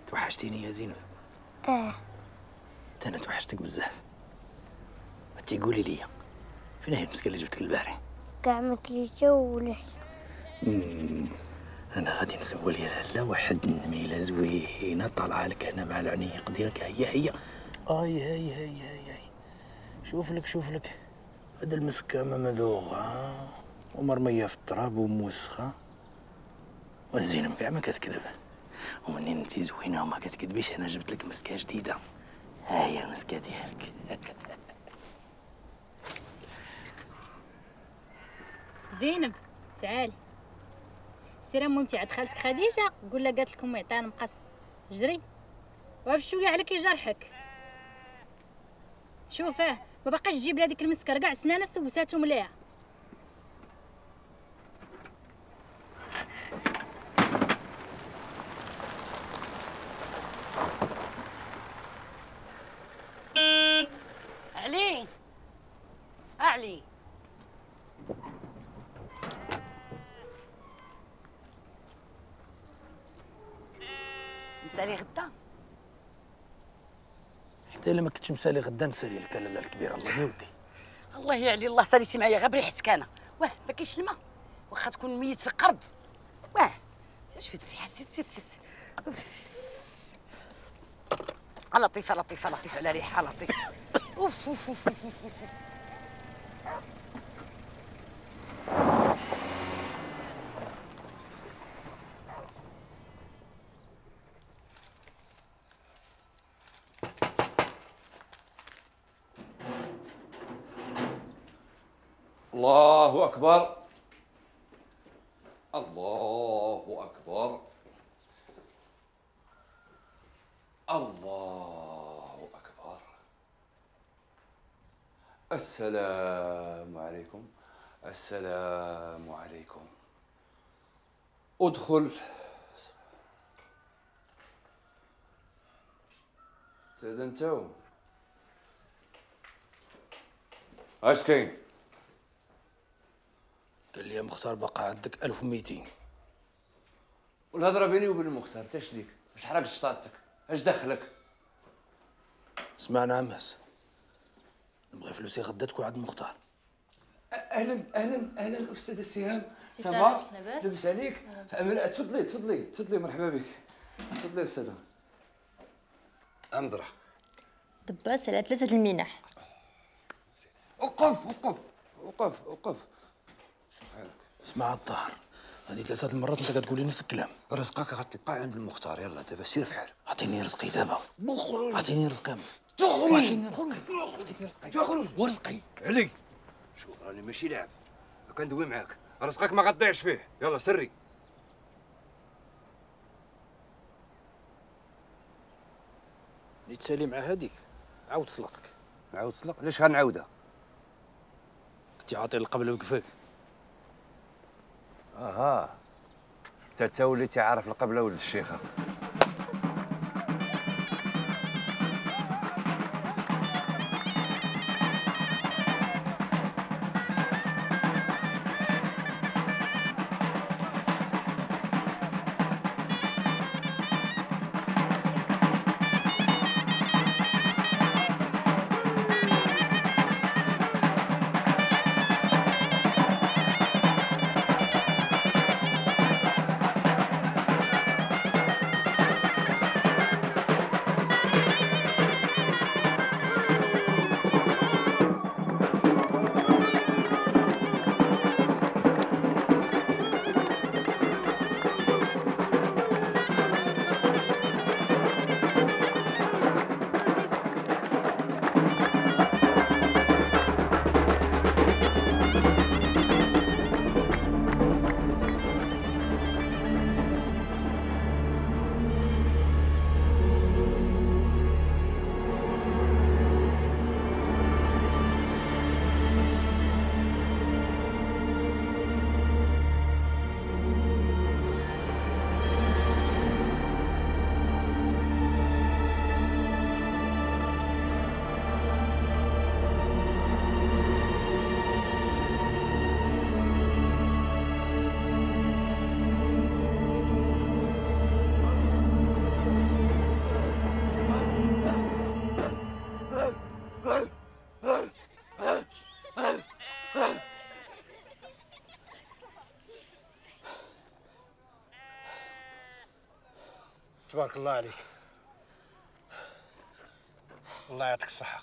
توحشتيني يا زينب. انا توحشتك بزاف. تيقولي لي فين هي المسكه اللي جبتك البارح؟ كاع ما كليتها ولحت. انا غادي نسول يا لاله واحد النميله زوينه طالعه لك هنا مع العنيق ديالك. هي هي شوف لك هاد المسكه ممذوغه ومرميه في التراب وموسخه، والزينب كاع ما كتكذب. ومنين انتي زوينه وما كتكذبيش انا جبت لك مسكه جديده. ها هي المسكه ديالك. زينب تعالي سيري مونتي عند خالتك خديجه، قول لها قالت لكم يعطينا مقص. جري وبشويه عليك يجرحك. شوفاه ما باقاش تجيب لها ديك المسكر كاع سنانه سوساتهم ليها. علي مسالي غدا؟ حتى الا ما كنتش مسالي غدا نسالي لك لاله الكبيره. الله يودي. الله يعلي الله ساليتي معايا غير بريحتك انا. واه ما كاينش الماء واخا تكون ميت في القرض. واه اش في الريحه؟ سير لطيفه لطيفه لطيفه على ريحه لطيفه. اوف اوف اوف الله أكبر الله أكبر الله أكبر. السلام عليكم السلام عليكم. ادخل. تأذنتوا؟ اش كاين؟ قال لي يا مختار بقى عندك 1200. والهضره بيني وبين المختار تاش ليك؟ واش حرق شطارتك؟ اش دخلك؟ اسمعنا عماس، نبغي فلوسي غدا تكون عند المختار. اهلا استاذ السهام. صافا لاباس عليك؟ تفضلي مرحبا بك. تفضلي استاذه. انظره دباس على 3 المنح. وقف. شوف حالك. اسمع الطاهر، هذه 3 المرات انت كتقول لي نفس الكلام. رزقك غتلقاه عند المختار. يلا دابا سير في حالك. اعطيني رزقي دابا. اعطيني رزقي. ورزقي علي. شوف راني ماشي لاعب، كندوي معاك. رزقك ما غتضيعش فيه. يلا سري. اللي تسالي مع هذيك عاود صلاتك. نعاود صلق؟ علاش غنعاودها؟ كنتي عاطي القبله بكفاك. اها تا وليتي عارف القبله ولد الشيخه. تبارك الله عليك. الله يعطيك الصحة.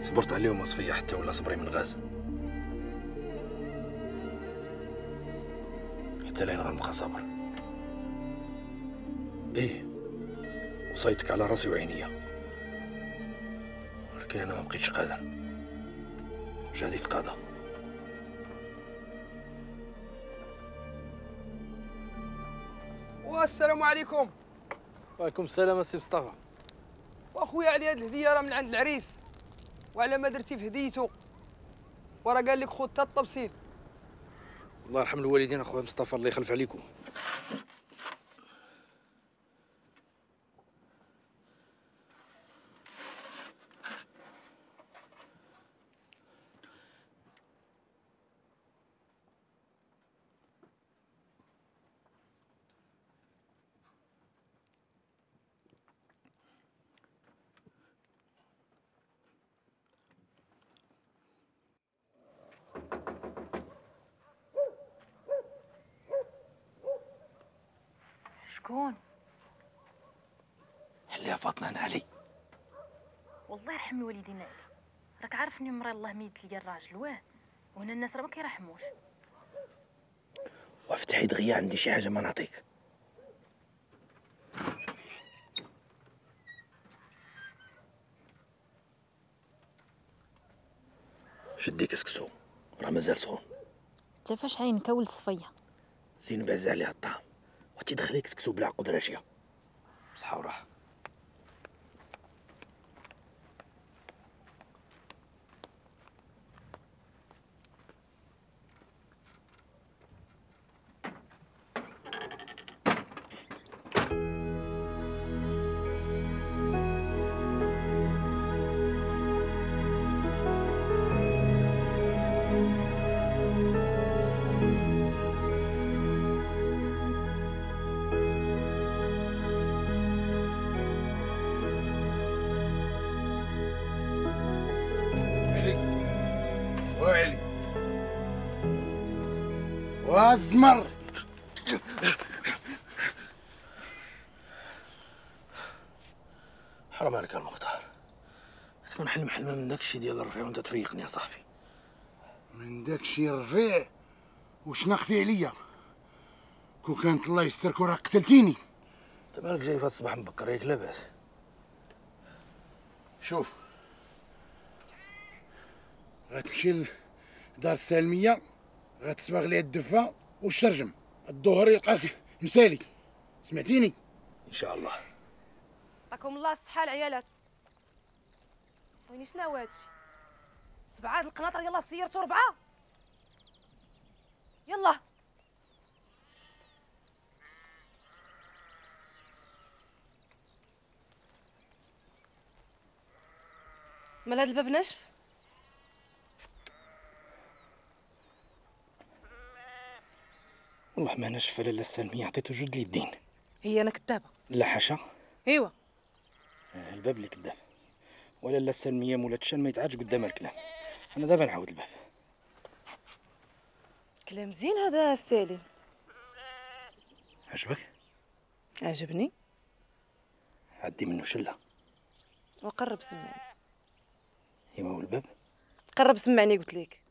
صبرت عليهم وصفية حتى ولا صبري من غاز، حتى لين غنبقى صابر. ايه وصيتك على راسي وعينيا، ولكن انا ما بقيتش قادر، جهدي تقاضى. والسلام عليكم. وعليكم السلام السي مصطفى. واخويا علي هاد الهديه راه من عند العريس، وعلى ما درتي في هديته وراه قال لك خذ حتى التبصيل. الله يرحم الوالدين اخويا مصطفى، الله يخلف عليكم. شكون؟ حليها فاطمه انا علي. والله يرحم والدينا علي، راك عارف اني مرا الله ميت ليا الراجل واه، وهنا الناس راه ما كيرحموش. وافتحي دغيا عندي شي حاجه ما نعطيك. شدي كسكسو راه مازال سخون. انت فاش عينك ولد صفيه؟ زين بعز عليها الطعام وتدخلي كسكسو بالعقد راشيه. صحه وراحه. وعلي وازمر. حرام عليك المختار، تكون حلم حلمه من داكشي ديال الرفيع وانت تفيقني يا صاحبي. من داكشي رفيع واش ناقضي عليا؟ كون كانت الله يسترك وراك قتلتيني. انت مالك جاي في هاد الصباح مبكر؟ ياك لاباس؟ شوف، غتمشي لدار السالمية، غتصبغ ليها الدفة والشرجم، الظهر يلقاك مسالي. سمعتيني؟ ان شاء الله. عطاكم الله الصحة العيالات. ويني شنو هادشي؟ 7 القناطر يلا سيرتو 4. يلا مال هاد الباب ناشف. والله ما نشف لاله السلميه، عطيته جوج اليدين. هي انا كذابه؟ لا حاشا. ايوا الباب اللي كذاب، ولا لا السلميه مولات الشان ما يتعادش قدام الكلام. انا دابا نعاود الباب. كلام زين هذا سالم. عجبك؟ عجبني. عدي منه شله. وقرب سمعني. ايوا هو الباب. قرب سمعني قلت لك.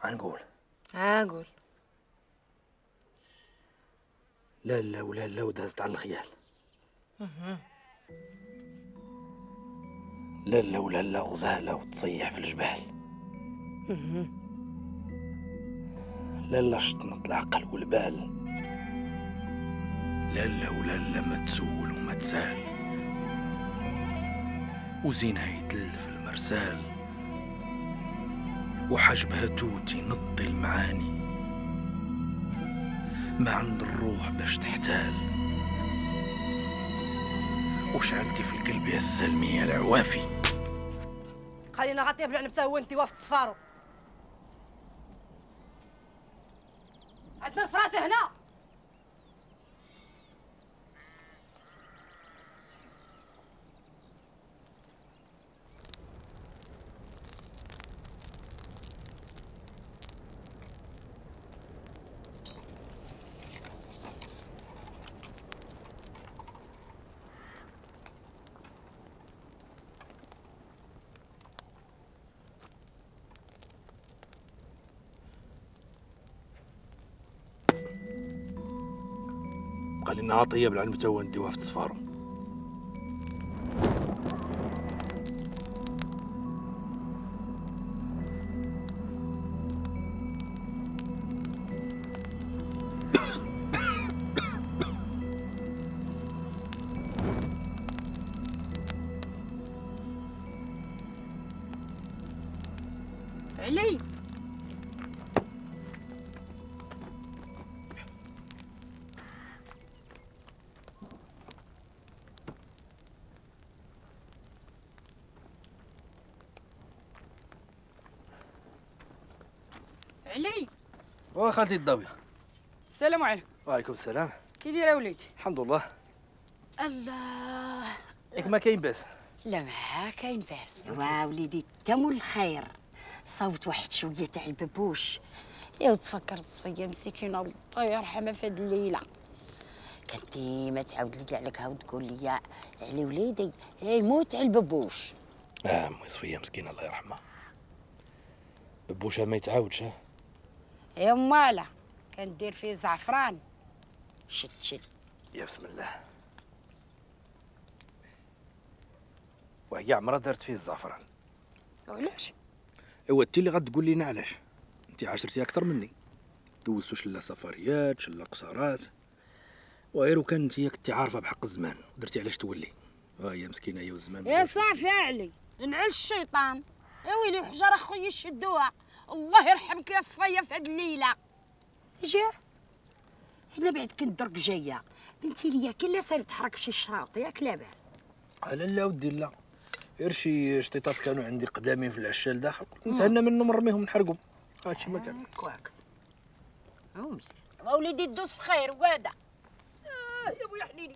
غنقول. قول. لا لا ولا لا ودازت على الخيال. لا لا ولا لا غزالة وتصيح في الجبال. لا لا شطنط العقل والبال. لا لا ولا لا ما تسول وما تسال، وزينها يتل في المرسال، وحجبها توتي نضي المعاني، ما عند الروح باش تحتال، وشعلتي في القلب يا السلمية العوافي. خلينا غطيه بالعنب تا هو انت وافت صفارو. عندنا الفراشه هنا. قال لنا عطيه بالعلم تو نديوها في تصفارو. علي علي. خالتي الضاوية. السلام عليكم. وعليكم السلام. كي دايره وليدي؟ الحمد لله. الله ياك ما كاين باس. لا ما كاين باس. وليدي تم الخير. صوت واحد شويه تاع الببوش. يا تفكرت صفيه مسكينه الله يرحمها في هاد الليله. كنتي ما تعاود لي كاع لك هاو تقول لي على وليدي يموت على الببوش. امي صفيه مسكينه الله يرحمها. ببوشها ما يتعاودش. يا مالا كندير فيه زعفران. شد يا بسم الله. وهي عمرها دارت فيه الزعفران. وعلاش؟ ايوا انت اللي غتقول لينا علاش. انت عاشرتي اكثر مني، دوزتو شله سفريات شله قصارات، وغير وكان انت كنتي عارفه بحق الزمان ودرتي علاش تولي. هي مسكينه هي والزمان. يا صافي يا علي نعل الشيطان. يا ويلي حجر اخويا شدوها. الله يرحمك يا صفيه في هاد الليله. جا انا بعد كنت درك جايه بنتي ليا كي صارت تحرك شي شراط ياك لاباس. لا لا ودي لا، غير شي شطيطات كانوا عندي قدامين في العشال داخل كنت نتهنى منهم نرميهم نحرقهم. هادشي ما كان. هاكاك مزيان. وليدي دوز بخير وقاده. يا بويا حنيني.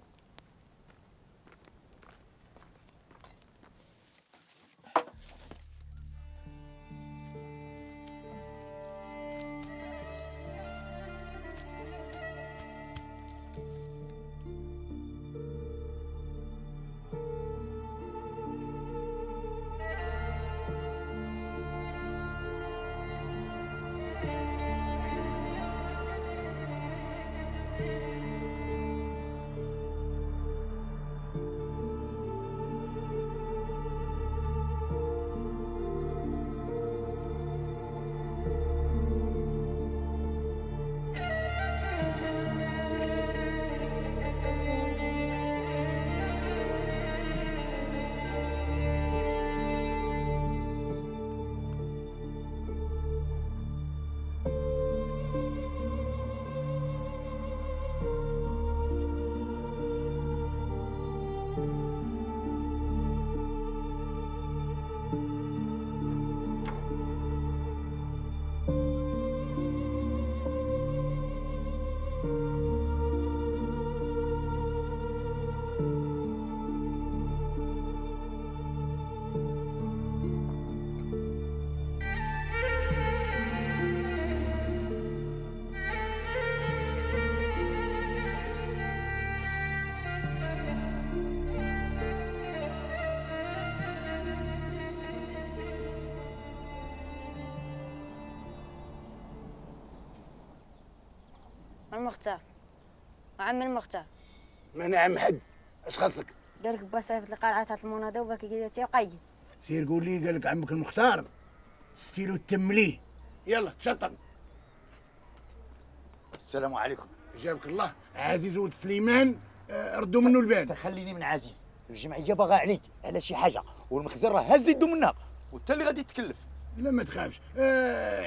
المختار وعم المختار. ما انا عم حد، اش خاصك؟ قالك با صيفط لي قرعه تاع المناضه وباكي قالت يا قيد. سير قول لي قال لك عمك المختار ستيلو تمليه. يلا تشطر. السلام عليكم. جابك الله. عزيز ولد سليمان، ردوا منه البال. تخليني من عزيز، الجمعيه باغا عليك على شي حاجه والمخزن راه هز يدو منها وانت اللي غادي تكلف. لا ما تخافش،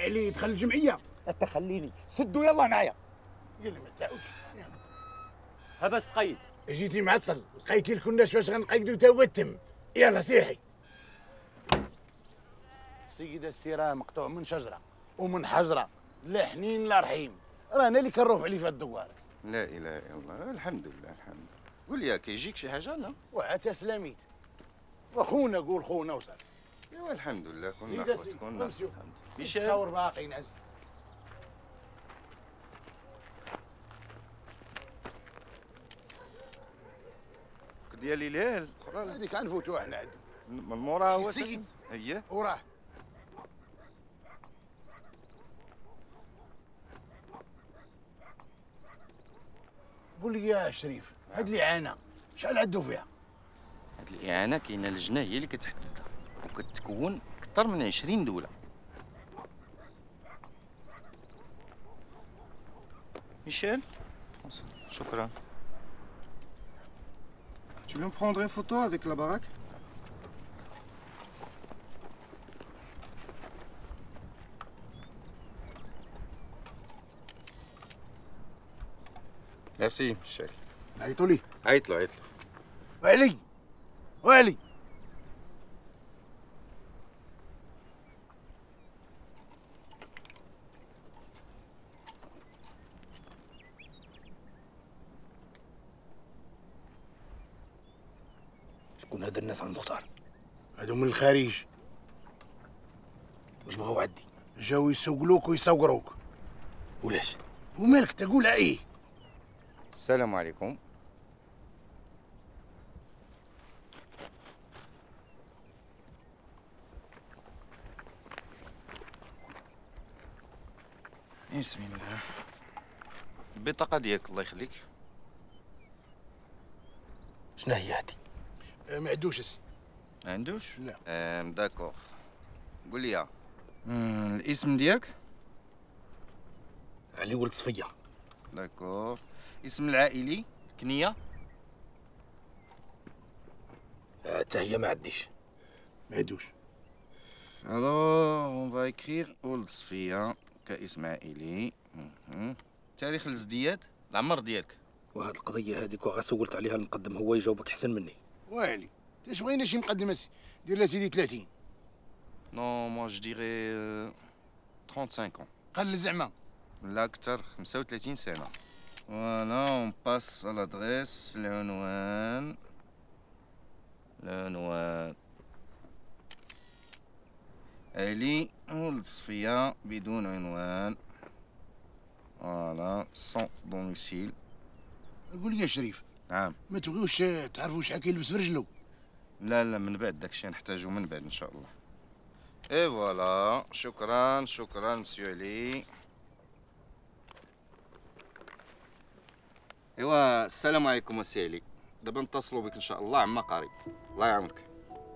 علي دخل الجمعيه. تخليني سدوا يلا معايا. يلا ما تعاودش. ها باش تقيد. جيتي معطل، لقيتي الكناش فاش غنقيدو تا هو التم. يلا سير حي. سيدة السيرة مقطوع من شجرة ومن حجرة، لا حنين لا رحيم، رانا اللي كنروح عليه في الدوار. لا اله الا الله، الحمد لله الحمد لله. قول لي كيجيك شي حاجه لا؟ وعتا سلاميت وخونا، قول خونا وصافي. ايوا الحمد لله كنا اخوات كنا الحمد لله. مشان تصور باقي نعس. ديال الهلال هذيك غنفوتوها حنا عندو من مورا هو سيد. اييه وراه قول لي يا شريف، هاد الإعانة شحال عدو فيها؟ هاد الإعانة كاينة لجنة هي اللي كتحددها وكتكون أكثر من 20 دولة. ميشيل شكرا. Tu veux me prendre une photo avec la baraque? ميرسي ميشيل. عيطوا لي. عيط له. وعلي وعلي. شكون هاد الناس عند المختار؟ هادو من الخارج. واش بغاو عندي؟ جاو يسوقلوك ويصوروك. ولاش؟ ومالك تقولها ايه؟ السلام عليكم. بسم الله. البطاقة ديالك الله يخليك. شنو هي هادي؟ ما عندوش اسم. ما عندوش؟ لا. داكوغ. قول لي الاسم ديالك؟ علي ولد صفية. داكوغ. اسم العائلي؟ كنية؟ حتى هي ما عنديش. ما عندوش. الوغ اون فا اكريغ ولد صفية كاسم عائلي. تاريخ الازدياد؟ العمر ديالك؟ وهاد القضية هاديك وغا سولت عليها المقدم هو يجاوبك أحسن مني. وعلي انت بغينا شي مقدم اسي دير لها سيدي 30. نو مو جو ديغي 35 ans. قل زعما. لا أكثر 35 سنة. فوالا اون باس على لادريس. العنوان علي ولد صفية بدون عنوان. فوالا سون دوميسيل. قول لي يا شريف. نعم. ما تبغيوش تعرفوا شحال كيلبس في رجلو؟ لا من بعد داكشي نحتاجو من بعد ان شاء الله. اي فوالا. شكرا مسيو علي. ايوا السلام عليكم السي علي. دابا نتصلوا بك ان شاء الله عما قريب. الله يعاونك.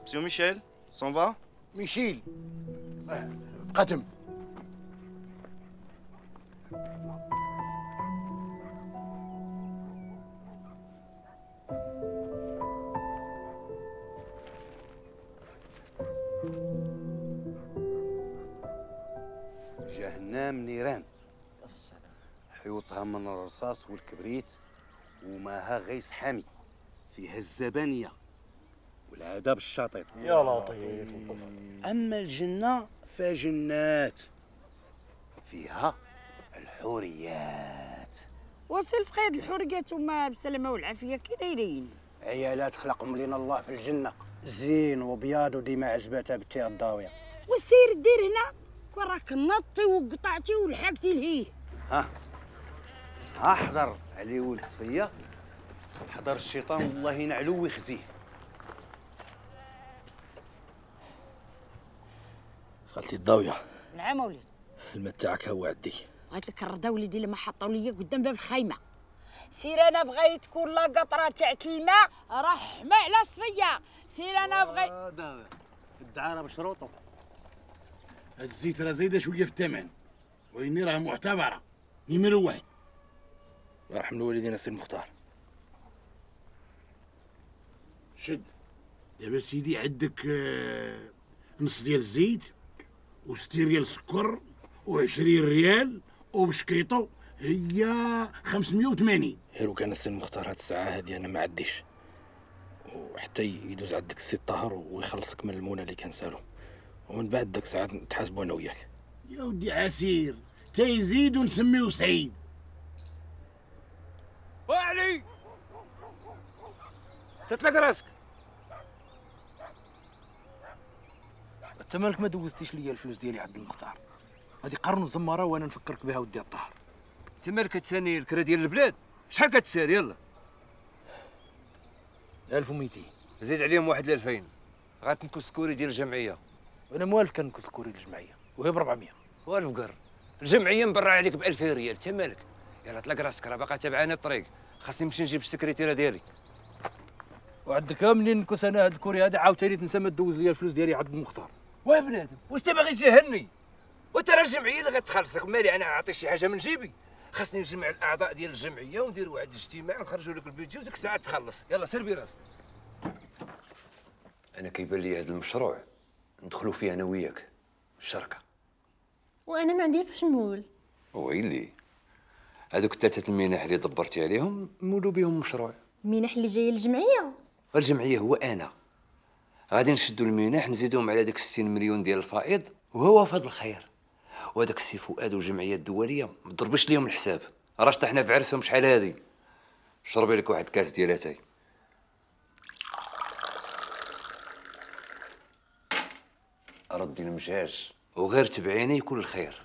مسيو ميشيل سون فا. ميشيل بقى تم. جهنم نيران. السلام. حيوطها من الرصاص والكبريت وماها غيس حامي، فيها الزبانية والعذاب الشاطط. يا لطيف. أما الجنة فجنات فيها الحوريات. وسي الفقيد الحوريات هما بالسلامة والعافية كي دايرين؟ عيالات خلقهم لينا الله في الجنة، زين وبياض وديما عجباتها بالتي الضاوية. وسير دير هنا كون راك نطي وقطعتي ولحقتي لهيه. ها حضر علي ولد صفية، حضر الشيطان والله ينعلو ويخزيه. خالتي الضاوية. نعم وليدي. الماء تاعك هو عندي، بغيت لك الرضا وليدي لما حطوا لي قدام باب الخيمه. سير انا بغيت كل قطره تاع الماء رحمه على صفيه. سير انا بغيت هذا الدعاره بشروطه. هاد الزيت راه زايده شويه في الثمن، وإني راه معتبره نمرو واحد. الله يرحم الوالدين السي المختار. شد دابا سيدي عندك نص ديال الزيت و60 ريال السكر و20 ريال وبشكيطو هي 580. غير كان السي المختار هاد الساعه هادي انا ما عنديش، وحتى يدوز عندك السي الطاهر ويخلصك من المونه اللي كنسالو، ومن بعد داك الساعات نتحاسبوا انا وياك. يا ودي عسير تيزيد ونسميو سعيد. وعلي تطلق راسك. انت مالك ما دوزتيش ليا الفلوس ديالي عند المختار؟ هادي قرن زماره وانا نفكرك بها ودي الطاهر. انت مالك تساني الكرا ديال البلاد؟ شحال كتسالي؟ يلا 1200. زيد عليهم واحد 2000 غتنكس كوري ديال الجمعيه. وانا موالف كنكس كوري للجمعيه وهي ب 400. والبقر الجمعيه مبرع عليك ب 2000 ريال. انت مالك؟ يلا طلق راسك راه باقا تابعاني الطريق. خاصني نمشي نجيب السكرتيره ديالي. وعندك منين نكس انا هاد الكوري هذا عاوتاني تنسى ما تدوز ليا الفلوس ديالي عند المختار. واه بنادم واش انت باغي تجاهلني؟ وانت راه الجمعيه اللي غتخلصك، مالي انا عاطي شي حاجه من جيبي؟ خاصني نجمع الاعضاء ديال الجمعيه ونديروا واحد الاجتماع ونخرجوا لك البيدجي وديك الساعه تخلص. يلا سير براسك. انا كيبان لي هذا المشروع ندخلوا فيه انا وياك الشركه. وانا ما عنديش باش نمول. ويلي هذوك الثلاثه المنح اللي دبرتي عليهم مولوا بهم مشروع. المنح اللي جايه للجمعيه؟ الجمعيه هو انا غادي نشدوا المنح نزيدوهم على داك 60 مليون ديال الفائض وهو فضل الخير. وهذاك السي فؤاد والجمعيه الدوليه ما ضربش ليهم الحساب، راه طحنا في عرسهم شحال هادي. شربي لك واحد كاس ديال اتاي. ردي المجاج وغير تبعيني يكون الخير.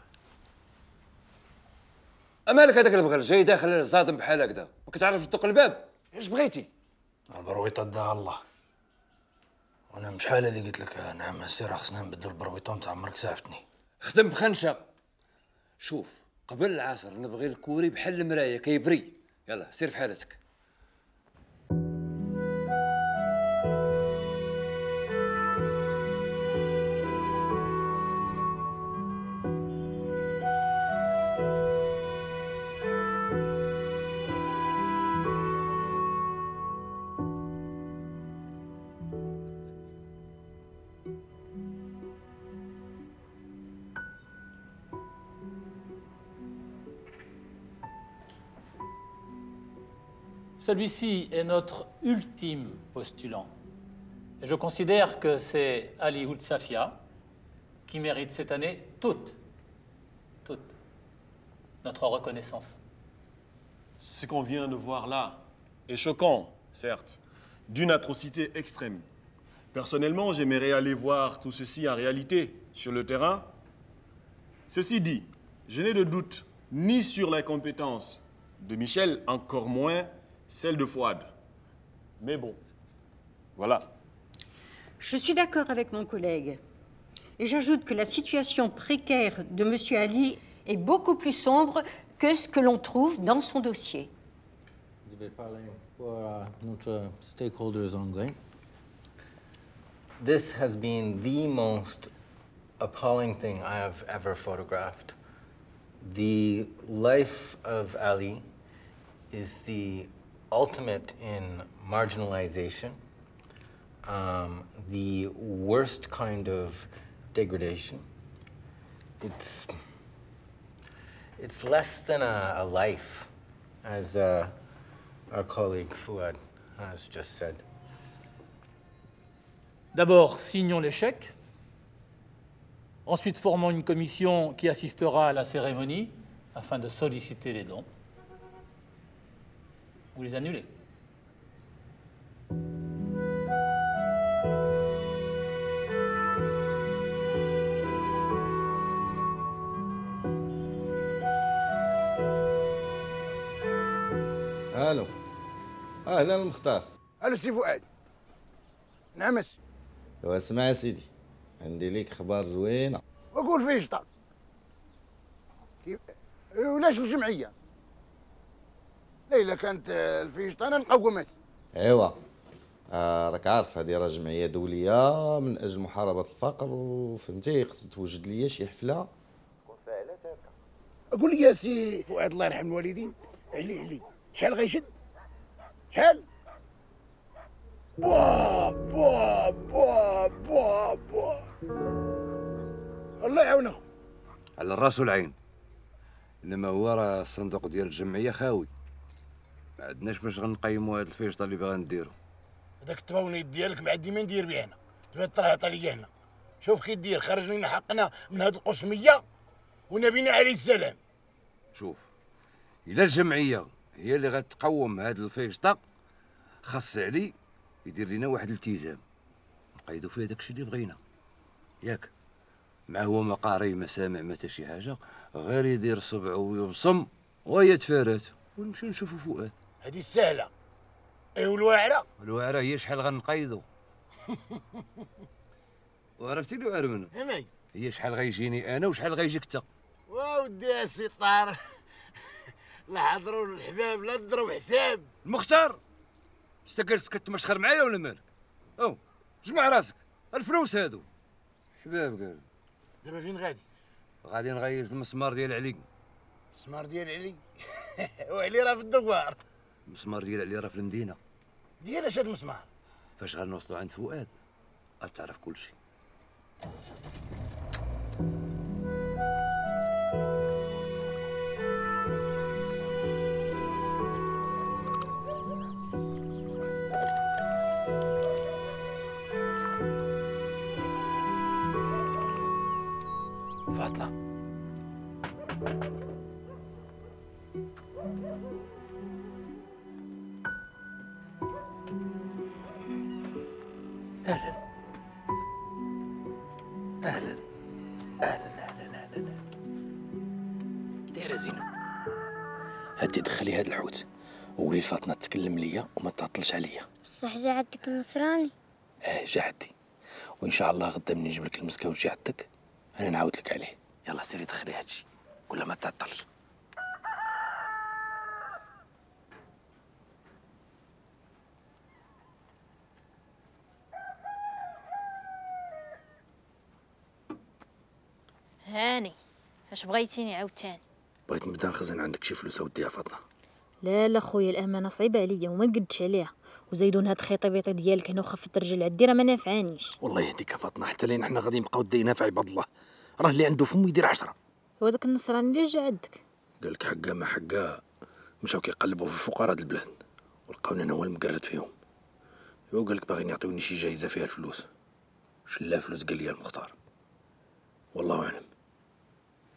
امالك هذاك البغل جاي داخل صادم بحال هكذا ما كتعرفش تدق الباب؟ اش بغيتي؟ البرويطه داها الله. وانا مش شحال هادي قلت لك نعم السي راه خصنا نبدلو البرويطه نتاع عمرك سعفتني. خدم بخنشه. شوف قبل العصر نبغي الكوري بحال المرايه كيبري. يلا سير في حالتك. Celui-ci est notre ultime postulant. Et je considère que c'est Ali Ould Safia qui mérite cette année toute notre reconnaissance. Ce qu'on vient de voir là est choquant, certes, d'une atrocité extrême. Personnellement, j'aimerais aller voir tout ceci en réalité sur le terrain. Ceci dit, je n'ai de doute ni sur la compétence de Michel, encore moins celle de Fouad. Mais bon, voilà. Je suis d'accord avec mon collègue. Et j'ajoute que la situation précaire de M. Ali est beaucoup plus sombre que ce que l'on trouve dans son dossier. Je vais parler pour notre stakeholders anglais. This has been the most appalling thing I have ever photographed. The life of Ali is the ultimate in marginalization, the worst kind of degradation. It's less than a life, as our colleague Fouad has just said. D'abord, signons les chèques. Ensuite, formons une commission qui assistera à la cérémonie afin de solliciter les dons ou les annuler. الو اهلا المختار. الو سي فؤاد. نعم سي. واسمع يا سيدي، عندي ليك اخبار زوينه. وقول فيش طال. كيف ولاش الجمعيه؟ ليلى كانت الفيشطه انا نقومت. ايوا راك عارف هذه راه جمعيه دوليه من اجل محاربه الفقر، وفهمتي خص توجد ليا شي حفله تكون فيها على هكا. قول لي يا سي فؤاد الله يرحم الوالدين، علي شحال غيشد؟ شحال؟ بوا بوا بوا بوا بوا الله يعاونه. على الراس والعين، انما هو راه الصندوق ديال الجمعيه خاوي، ما عندناش باش غنقيموا هاد الفيشطه اللي باغا نديرو. هذاك التباونيت ديالك ما عندي ما ندير به انا، تبغي ترهط عليا هنا. شوف كي دير، خرج لنا حقنا من هاد القسميه ونبينا عليه السلام. شوف، الا الجمعيه هي اللي غتقوم هاد الفيشطه، خاص علي يدير لنا واحد الالتزام نقيدو فيه داكشي اللي بغينا، ياك؟ ما هو ما قاري ما سامع ما حتى شي حاجه، غير يدير صبعو ويبصم وهي تفارات ونمشيو نشوفو فؤاد. هذه سهله. ايوا الواعره هي شحال غنقيدو. وعرفتي الوعر منو؟ هي شحال غيجيني انا وشحال غيجيك انت. ودي السي طار لا حضروا الحباب لا تضرب حساب. المختار انت جالس كتمشخر معايا ولا مالك؟ او جمع راسك، الفلوس هادو حباب. قال دابا فين غادي؟ غادي نغيز المسمار ديال علي. المسمار ديال علي؟ وعلي راه في الدوار. المسمار ديال علي راه في المدينه. ديال اش هاد المسمار؟ فاش غنوصلوا عند فؤاد غتعرف كلشي. فاطمه اهلا اهلا اهلا اهلا اهلا. دايره زينب، هاتي دخلي هاد الحوت وقولي لفاطمه تكلم ليا وما تعطلش عليا. صح جا عندك النصراني؟ جا عندي، وان شاء الله غدا مني نجيب لك المسكه وتجي عندك انا نعاود لك عليه. يلا سيري دخلي هادشي ولا ما تعطلش. هاني اش بغيتيني عاوتاني؟ بغيت نبدا نخزن عندك شي فلوس اوديها فاطمه. لا خويا، الامانه صعيبه عليا وما نقدش عليها، وزيدون هاد الخيطيبيطي ديالك هنا وخفت الرجل عندي راه ما نافعانيش. والله يهديك فاطمه، حتى لين حنا غادي نبقاو داينا في عباد الله، راه اللي عنده فم يدير 10. هو داك النصراني اللي جا عندك قال لك حقا ما حقا مشاو كيقلبوا في فقراء هاد البلاد ولقاوني انا هو المقرد فيهم. هو قال لك باغيين يعطيوني شي جايزه فيها الفلوس. شلا فلوس قال لي المختار، والله اعلم.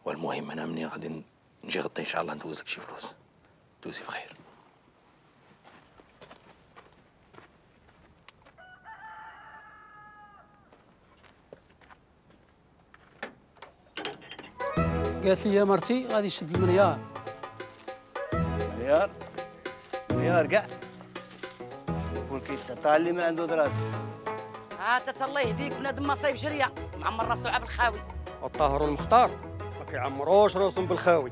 والمهم انا منين غادي نجي غدا ان شاء الله ندوز لك شي فلوس. دوزي بخير. قالت لي يا مرتي غادي يشد المليار. مليار كاع؟ شوفوا كيتعطى اللي ما عنده دراس. تا الله يهديك بنادم ما صايب جريه معمر راسو عاب الخاوي. والطاهر والمختار ما كيعمروش راسهم بالخاوي.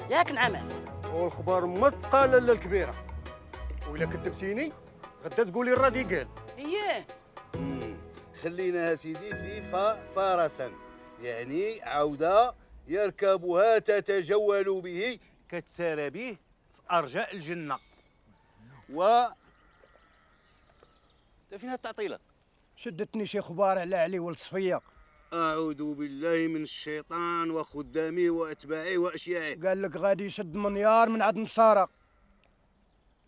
ياك نعماس. والخبار ما تقال الا الكبيره، وإلا كذبتيني غدا تقولي الرادي قال. اييه خلينا سيدي في فرسا، يعني عودة يركبها تتجول به كتسارى به في أرجاء الجنة. و فين التعطيلة؟ شدتني شي خبار على علي ولد صفيه. أعوذ بالله من الشيطان وخدامه وأتباعه وأشياعه. قال لك غادي يشد منيار من عند النصارى.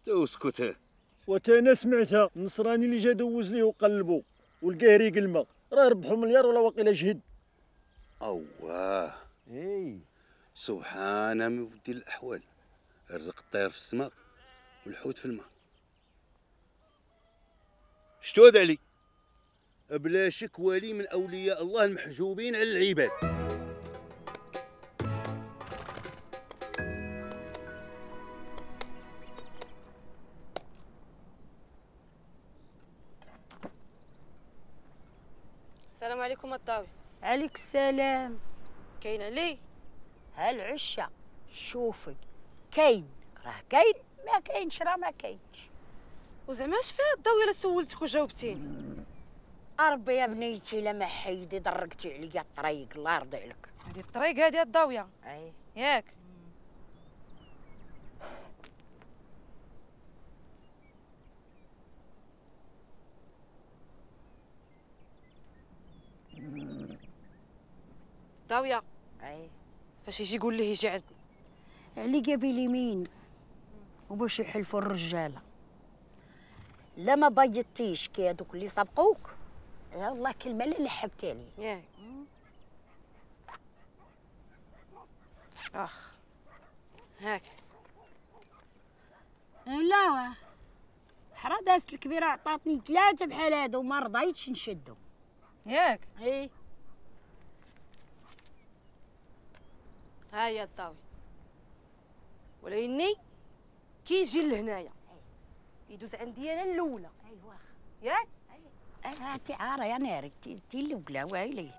اسكت. وتانا سمعتها النصراني اللي جا دوز ليه وقلبو ولقاه ريق الماء راه ربحوا مليار ولا واقيلا جهد. اواه سبحان مبدل الاحوال، رزق الطير في السماء والحوت في الماء. شتو هذا علي؟ بلا شك ولي من اولياء الله المحجوبين على العباد. السلام عليكم الطاوي. عليك السلام. كاينه لي هالعشة شوفي كاين راه كاين، ما كاينش راه ما كاينش. وزعما اش فيها الضويه اللي سولتك وجاوبتيني؟ ربي يا بنيتي لما حيدي ضرقتي عليا الطريق، الله يرضي عليك. هذه الطريق هذه الضويه اي ياك. ضويه اي فاش يجي يقول ليه يجي عندنا علي جابي اليمين وباش يحلفوا الرجاله. لا ما بيضتيش كي هذوك اللي سبقوك، يا الله كلمه اللي لحقتي عليه. ياك اخ هاك. لا حراداس الكبيره عطاتني 3 بحال هادو وما رضيتش نشدهم. ياك اي ها هي الضاوي، ولكني كي يجي لهنايا يدوز عندي انا الاولى. ايوا ياك هاتي عاره يا ناري تي الاولى وايلي.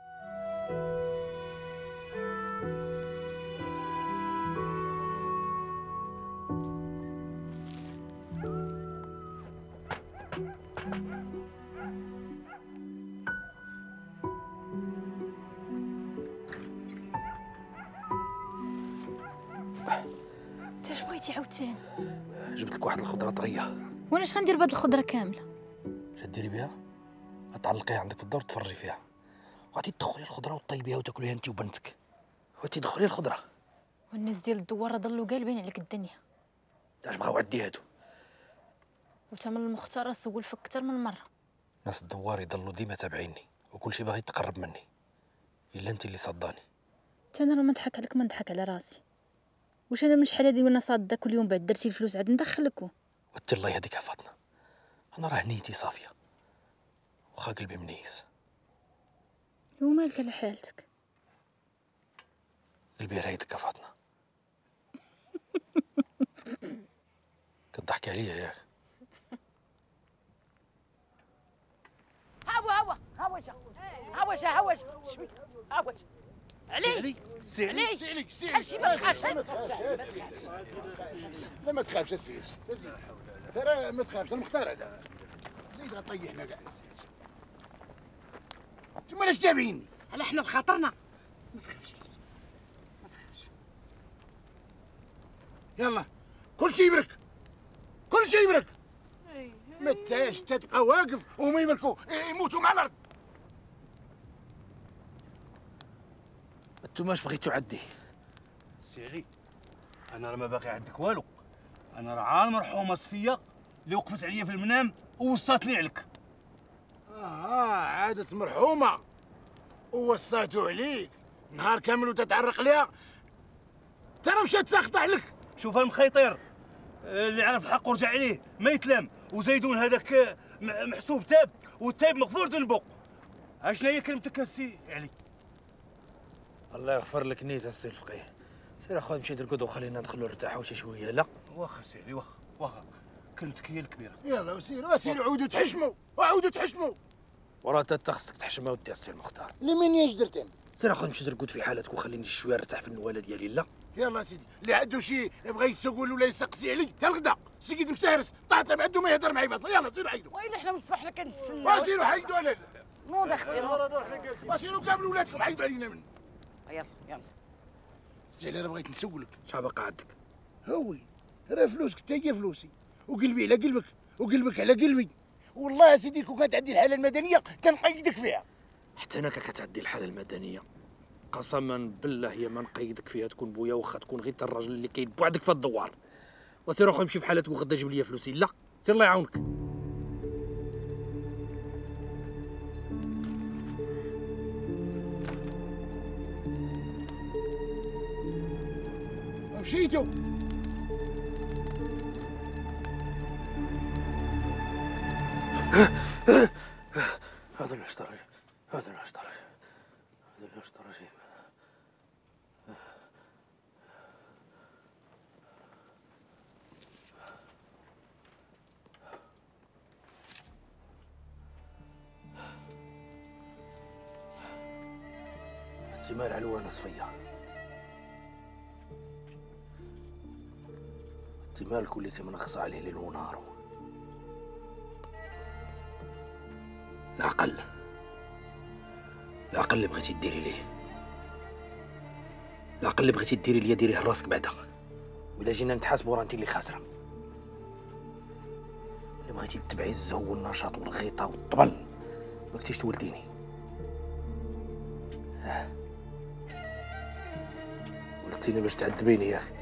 انت اش بغيتي عاوتاني؟ جبت لك واحد الخضره طريه. وانا اش غندير بهاد الخضره كامله؟ اش ديري بها؟ غتعلقيها عندك في الدار وتفرجي فيها، وغادي تدخلي الخضره وطيبيها وتاكليها انت وبنتك، وتدخلي الخضره. والناس ديال الدوار ضلوا قالبين عليك الدنيا. اش بغاو عدي هادو؟ وتمن المختار سول فيك اكثر من مره. ناس الدوار يضلوا ديما تابعيني وكلشي باغي يتقرب مني، الا انت اللي صداني. انا راه ما نضحك عليك، ما نضحك على راسي. واش انا من شحال هادي وانا صاده كل يوم بعد درتي الفلوس عاد ندخلكو؟ وانت الله يهديك يا فاطمه، انا راه نيتي صافيه واخا قلبي منيس. ومالك على حالتك؟ قلبي رايدك يا فاطمه. كتضحكي عليا ياك؟ هاوش علي سي علي سي علي سي هادشي ما تخافش. لا ما تخافش سي ترى ما تخافش، المختار هذا زيد غطيحنا كاع. ثم علاش تابعيني؟ على حنا لخاطرنا. ما تخافش علي ما تخافش. يلا كلشي يبرك كلشي يبرك. ما تاش تبقى واقف وهما يبركوا يموتوا مع الارض. انتوما اش بغيتو عدي؟ سي علي انا راه ما باغي عندك والو، انا راه عا المرحومه صفيه اللي وقفت عليا في المنام ووصاتني عليك. عادت مرحومه ووصاتو عليك نهار كامل وتتعرق ليها، ترى مشات ساخطه عليك. شوف المخيطير اللي عرف الحق ورجع عليه ما يتلام، وزيدون هذاك محسوب تاب والتايب مغفور ذنبه. اشنا هي كلمتك السي علي؟ الله يغفر لك نيت السي الفقيه. سير اخويا مشي ترقد وخلينا ندخلوا نرتاحوا شي شويه. لا واخا سي علي واخا كلمتك هي الكبيره. يلا وسيروا عودوا تحشموا وعودوا تحشموا. وراه انت خصك تحشم ودي السي المختار. لمن ياش درت انا؟ سير اخويا مشي ترقد في حالتك وخليني شويه نرتاح في النواله ديالي. لا يلا سيدي اللي عنده شي يبغى يسقول ولا يسقسي علي تا الغدا سيد مسهرس طاطا بعدو ما يهضر معايا باطل. يلا سيروا حيدوا. ويلي حنا من الصباح كنتسناو. سيروا حيدوا. لا نوض اختي نوض. سيروا كامل ولادكم حيدوا علينا من. يلا سي علي راه بغيت نسولك شحال باقي عندك؟ هوي راه فلوسك حتى هي فلوسي وقلبي على قلبك وقلبك على قلبي. والله يا سيدي كون كانت عندي الحاله المدنيه كنقيدك فيها. حتى انا كتعدي الحاله المدنيه قسما بالله هي ما نقيدك فيها تكون بويا واخا تكون غير انت الراجل اللي كاين بوحدك في الدوار. وسير اخويا مشي في حالتك وغدا جيب لي فلوسي. لا سير الله يعاونك. مشيتوا هذا الاشتراج هذا الاشتراج هذا الاشتراج. احتمال علوانه صفيه. انت مالك وليتي منخصة عليه ليل ونهار. العقل اللي بغيتي ديري ليه، العقل اللي بغيتي ديري ليا ديريه راسك بعدا. وإلا جينا نتحاسبوا راه انت اللي خاسره. اللي بغيتي تبعي الزهو والنشاط والغيطه والطبل ما كنتيش تولديني. ولدتيني باش تعذبيني يا اخي.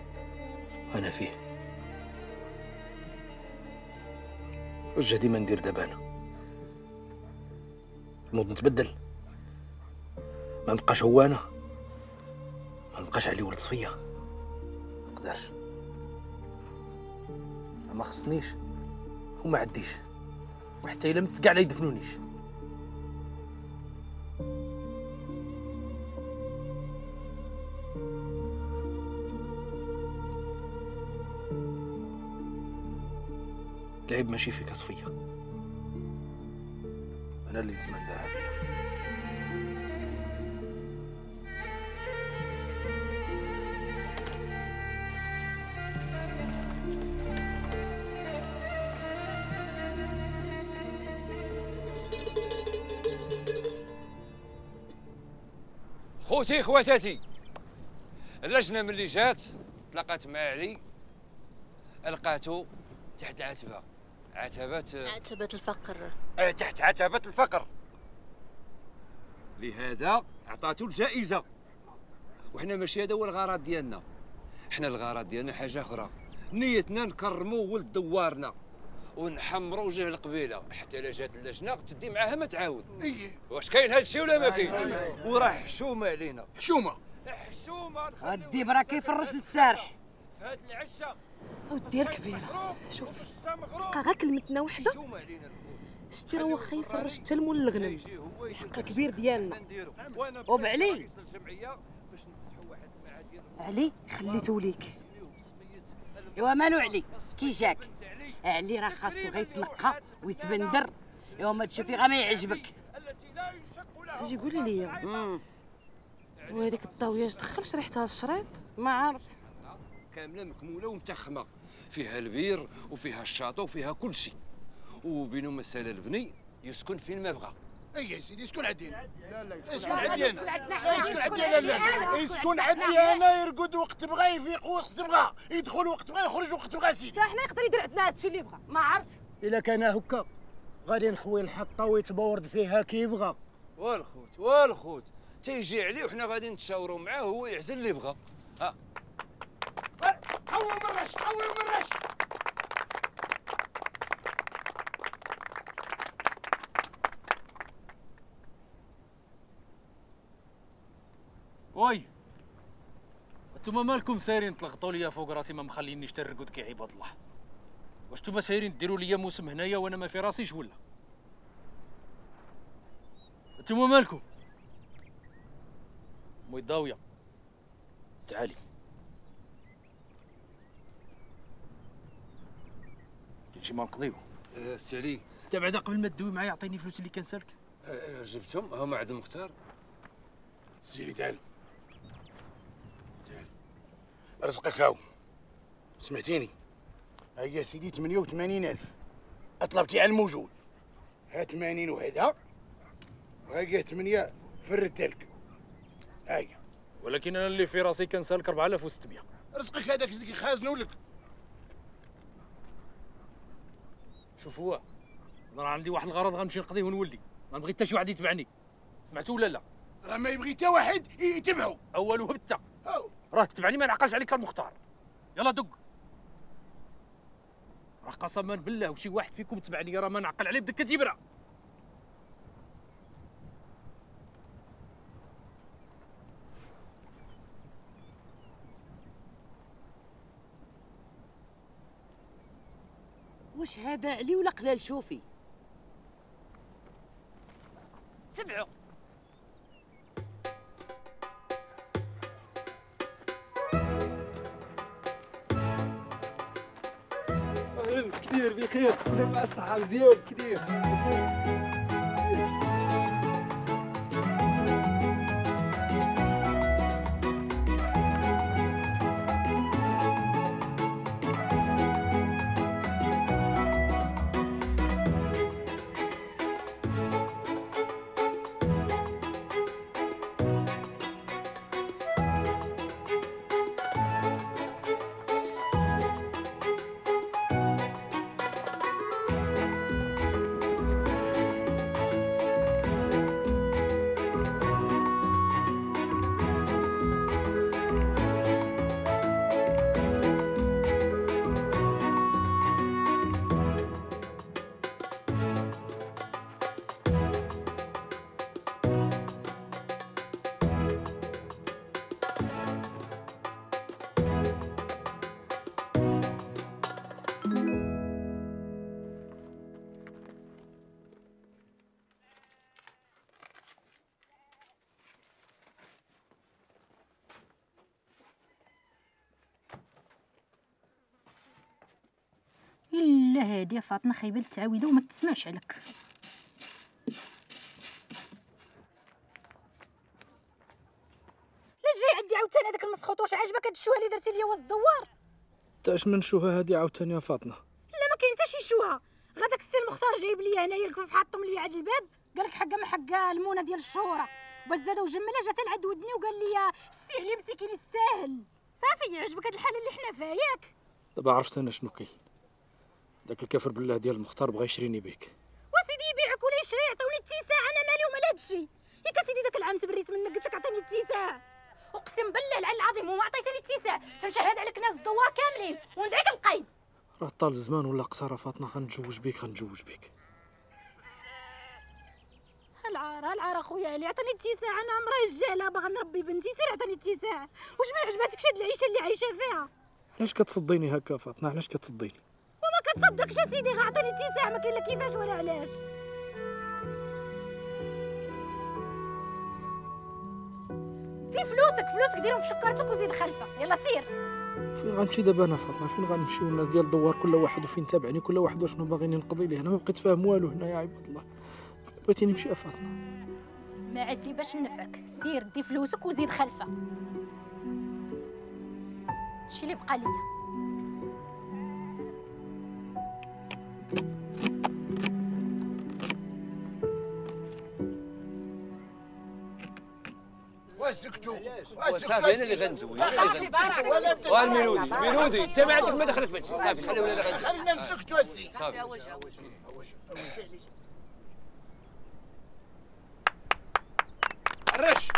انا فيه واش ديما ندير دابا انا؟ نوض نتبدل، ما نبقاش هو انا، ما نبقاش علي ولد صفيه. ما نقدرش، ما خصنيش وما عنديش، وحتى الا مت كاع لا يدفنونيش. العيب ماشي فيك صفيه، انا اللي الزمان دارها بيا. خوتي خواتاتي، اللجنه ملي جات تلاقات مع علي، لقاتو تحت عتبه، عتبة الفقر. تحت عتبة الفقر. لهذا عطاتو الجائزة. وحنا ماشي هذا هو الغرض ديالنا، حنا الغرض ديالنا حاجة أخرى، نيتنا نكرمو ولد دوارنا ونحمرو وجه القبيلة حتى إلا جات اللجنة تدي معاها ما تعاود. واش كاين هاد الشيء ولا ما كاين؟ وراه حشومة علينا. حشومة الديب راه كيفرش للسارح. في هاد العشة ودي الكبيره، شوف تبقى غير كلمتنا وحده. شتي راه واخا يفرش حتى المول الغنم، الحق الكبير ديالنا. وبعلي علي خليتو ليك. ايوا مالو علي كي جاك؟ علي راه خاصو غير يتلقى ويتبندر. ايوا ما تشوفي غير ما يعجبك. اجي قولي لي، وهذيك الطاويه دخلش ريحتها الشريط؟ ما عرفت. كامله مكموله ومتخمه، فيها البير وفيها الشاطو وفيها كل شيء، وبينو مساله البني يسكن فين ما بغى. اي يا سيدي يسكن عندي انا. يسكن عندي انا. يسكن عندي انا. لا يسكن عندي انا، يرقد وقت بغى، يفيق وقت بغى، يدخل وقت بغى، يخرج وقت بغى. سيدي حتى حنا يقدر يدير عندنا هادشي اللي بغى. ما عرفت. الا كان هكا غادي نخوي الحطه ويتبورد فيها كي يبغى. والخوت تيجي عليه وحنا غادي نتشاوروا معاه هو يعزل اللي بغى. ها حول مرش حول مرش. وي انتوما مالكم سايرين تلغطوا ليا فوق راسي ما مخلينيش ترقد كي عباد الله؟ واش نتوما سايرين ديروا ليا موسم هنايا وانا ما في راسيش ولا؟ انتوما مالكم؟ موي ضاويه تعالي. كاين شي ما نقضيو؟ سي علي انت بعدا قبل ما تدوي معايا عطيني فلوس اللي كنسالك. جبتهم هما عند المختار. سيدي تعال رزقك هاو. سمعتيني؟ هيا سيدي 88,000 طلبتي على الموجود. ها 80 وحده وهيا 8 فردت لك. هيا ولكن انا اللي في راسي كنسالك 4600. رزقك هذاك اللي خازنوا لك. شوف هو انا راه عندي واحد الغرض غنمشي نقضيه ونولي، ما بغيت حتى شي واحد يتبعني. سمعتوا ولا لا؟ راه ما يبغي حتى واحد يتبعو. اولو هبته راه تتبعني ما نعقلش عليك المختار. يلا دق. راه قسما بالله وشي واحد فيكم تبعني راه ما نعقل عليه بدك تيبرا. واش هذا علي ولا قلال؟ شوفي تبعوا. اهلا كثير بخير، مع الصحة مزيان كثير. لا هادي فاطمه خايبه التعاويده وما تسمعش عليك. لا جاي عندي عاوتاني هذاك المسخوط. واش عاجبك هاد الشوهه اللي درتي ليا واش الدوار؟ تاش من شوها هادي عاوتاني يا فاطمه؟ لا ما كاين حتى شي شوهه. غا داك السي المختار جايب ليا هنايا الكفوف حاطهم ليا عند الباب، قال لك حقه ما حقه المونه ديال الشهوره. باش زاده وجمله جات لعند ودني وقال لي السي عليا مسكين يستاهل. صافي عجبك هاد الحاله اللي حنا فيها ياك؟ دابا عرفت انا شنو كاين. داك الكافر بالله ديال المختار بغا يشريني بيك. وسيدي يبيعك ولا يشري يعطوني اتساع. انا مالي ومال هادشي. ياك اسيدي داك العام تبريت منك قلت لك عطيني اتساع. اقسم بالله العلي العظيم وما عطيتني اتساع. تنشهد عليك ناس الدوار كاملين وندعيك القيد. راه طال الزمان ولا قصيره فاطمه غنتزوج بيك. العار اخويا علي عطيني اتساع. انا امراه جاله باغا نربي بنتي. سير عطيني اتساع. واش ما عجباتكش هاد العيشه اللي عايشه فيها؟ علاش كتصديني هكا فاطمه؟ علاش كتصديني؟ وما كتصدقش اسيدي. غا عطيني اتساع ما كاين لا كيفاش ولا علاش. دي فلوسك ديرهم في شكرتك وزيد خلفه. يلا سير. فين غنمشي دابا انا فاطمه؟ فين غنمشي والناس ديال الدوار كل واحد وفين تابعني كل واحد وشنو باغيني نقضي ليه؟ انا ما بقيت فاهم والو هنا يا عباد الله. فين بغيتي نمشي يا فاطمه؟ ما عندي باش نفعك. سير دي فلوسك وزيد خلفه. هادشي اللي بقى ليا. واسكتوا صافي انا اللي غندوي. الميلودي انت ما عندك ما دخلك في هادشي. صافي خلينا ولا غندوي. خلينا نسكتوا السي. صافي الرش.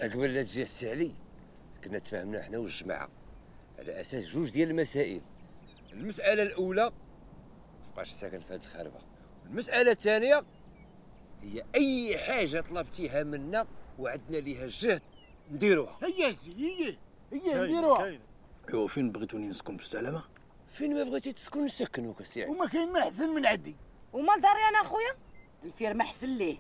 قبل لا تجي السي علي كنا تفاهمنا حنا والجماعه على اساس جوج ديال المسائل. المساله الاولى متبقاش ساكن في هذه الخربه، والمساله الثانيه هي اي حاجه طلبتيها منا وعدنا ليها الجهد نديروها. هي سي هي نديروها. ايوا فين بغيتوني نسكن بالسلامه؟ فين ما بغيتي تسكن نسكنوك السي علي. وما كاين ما احسن من عندي. وما داري انا اخويا الفيرما احسن ليه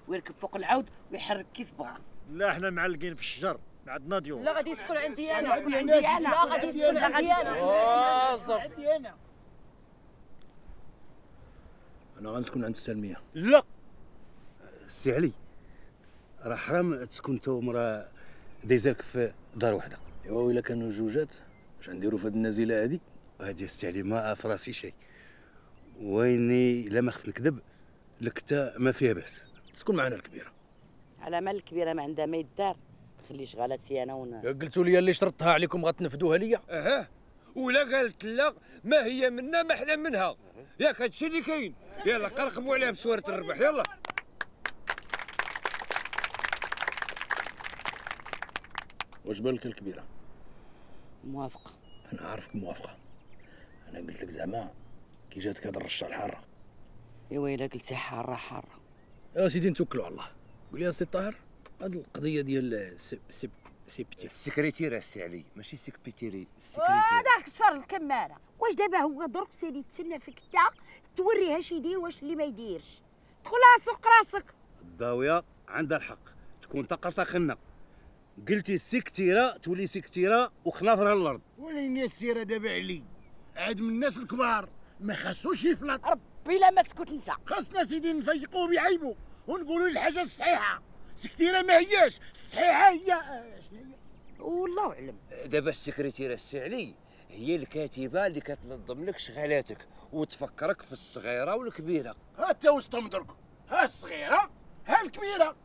ويركب فوق العود ويحرك كيف بغا. لا احنا معلقين في الشجر ما عندنا ضيوف. لا غادي يسكن عندي انا. لا غادي يسكن عندي انا. عندي انا. انا غنسكن عند السلميه. لا السي علي راه حرام تسكن انت ومرا دايزالك في دار وحده. ايوا الا كانوا جوجات اش غنديروا في هاد النازله هادي؟ هادي السي علي ما في راسي شيء. ويني لا ما خفت نكذب لك حتى ما فيها باس. تسكن معنا الكبيره. على مال الكبيره ما عندها ما يدار. خلي شغالاتي انا ونا. قلتوا لي اللي شرطتها عليكم غتنفذوها ليا. ولا قالت لا ما هي منا ما احنا منها. ياك هادشي اللي كاين. يلا قرقموا عليها بسواره الربح. يلا واش بالك الكبيره؟ موافقه. انا عارفك موافقه. انا قلت لك زعما كي جاتك هاد الرشه الحاره. ايوا الا قلتي حاره حاره. يا سيدي نتوكلوا على الله. قول لي السي طاهر هاد القضيه ديال السكرتيره السي علي ماشي سكرتيري. هذاك صفر الكماره. واش دابا هو درك سيري تسنى فيك انت توريه اش يدير واش اللي ما يديرش. دخل راسك راسك. الضاويه عندها الحق تكون تقرطخنا. قلتي سكتيره تولي سكتيره وخنافرها الارض. ولين السيره دابا علي عاد من الناس الكبار ما خاصوش يفلط. ربي لا ما سكت انت. خاصنا سيدي نفيقوا بيعيبوا ونقولوا الحاجه الصحيحه. سكتيره ما هياش الصحيحه هي والله اعلم. دابا السكرتيره السي علي هي الكاتبه اللي كتنظم لك شغالاتك وتفكرك في الصغيره والكبيره. ها انت وسطهم درك. ها الصغيره ها الكبيره.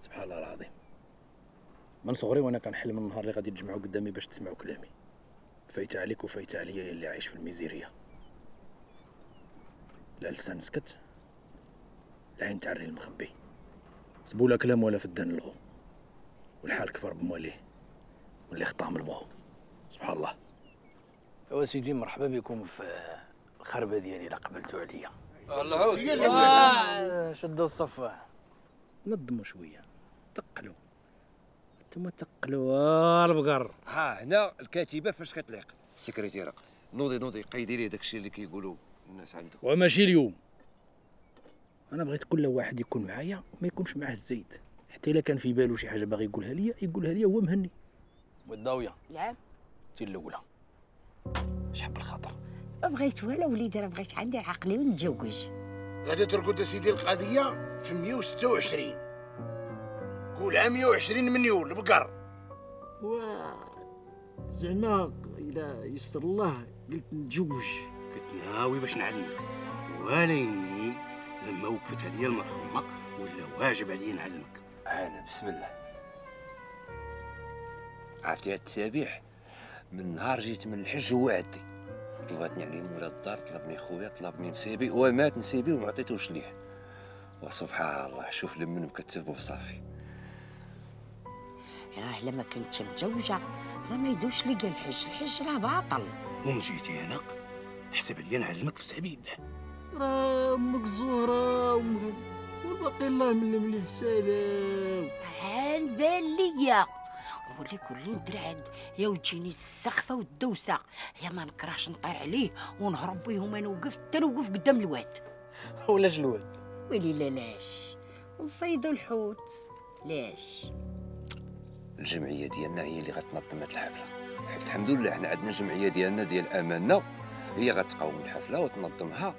سبحان الله العظيم. من صغري وانا كنحلم النهار اللي غادي تجمعوا قدامي باش تسمعوا كلامي. فايت عليك وفايت عليا اللي عايش في الميزيريه. لا لسان سكت لا عين تعري المخبي. سبوله كلام ولا في الدان الغو. والحال كفر بمواليه واللي خطاهم البغو. سبحان الله. ايوا سيدي مرحبا بكم في الخربه ديالي اللي قبلتوا عليا. الله شدوا الصفاه، نظموا شويه، تقلوا انتما تقلوا البقر. ها هنا الكاتبه فاش كتليق السكرتيره. نوضي قيدي لي داكشي اللي كيقولوا الناس عنده. وماشي اليوم، انا بغيت كل واحد يكون معايا وما يكونش معاه الزيد، حتى الا كان في بالو شي حاجه باغي يقولها لي هو مهني. والضاويه نعم انت الاولى، شحال بالخاطر. ما بغيت والو وليدي، راه بغيت عندي عقلي ونتزوج. غادي ترقد سيدي القضيه في 126. قولها 120 مليون البقر. زعما الا يسر الله قلت نتزوج. كنت ناوي باش نعلمك، ولكني لما وقفت عليا المرحومه ولا واجب عليا نعلمك. انا بسم الله. عرفتي هاد التسابيح من نهار جيت من الحج هو عدي، طلبتني عليه مولا الدار، طلبني خويا، طلبني نسيبي، هو مات نسيبي وما عطيتوش ليه. وسبحان الله شوف لمن مكتب وصافي. راه لما كنت متزوجه راه ما يدوش لي قال الحج راه باطل. ومن جيتي هنا حسب عليا نعلمك في سبيل الله. راه امك الزهره والباقي الله من مليح سلام. عن بال ليا نقول لك ولي ندرعد يا وتجيني السخفه والدوسه، يا ما نكرهش نطير عليه ونهرب بيهم. انا وقفت حتى نوقف قدام الواد. ولاش الواد؟ ويلي لاش نصيدوا الحوت لاش. الجمعيه ديالنا هي اللي غتنظم هاد الحفله، حيت الحمد لله حنا عندنا جمعيه ديالنا ديال امانه هي غتقاوم الحفله وتنظمها،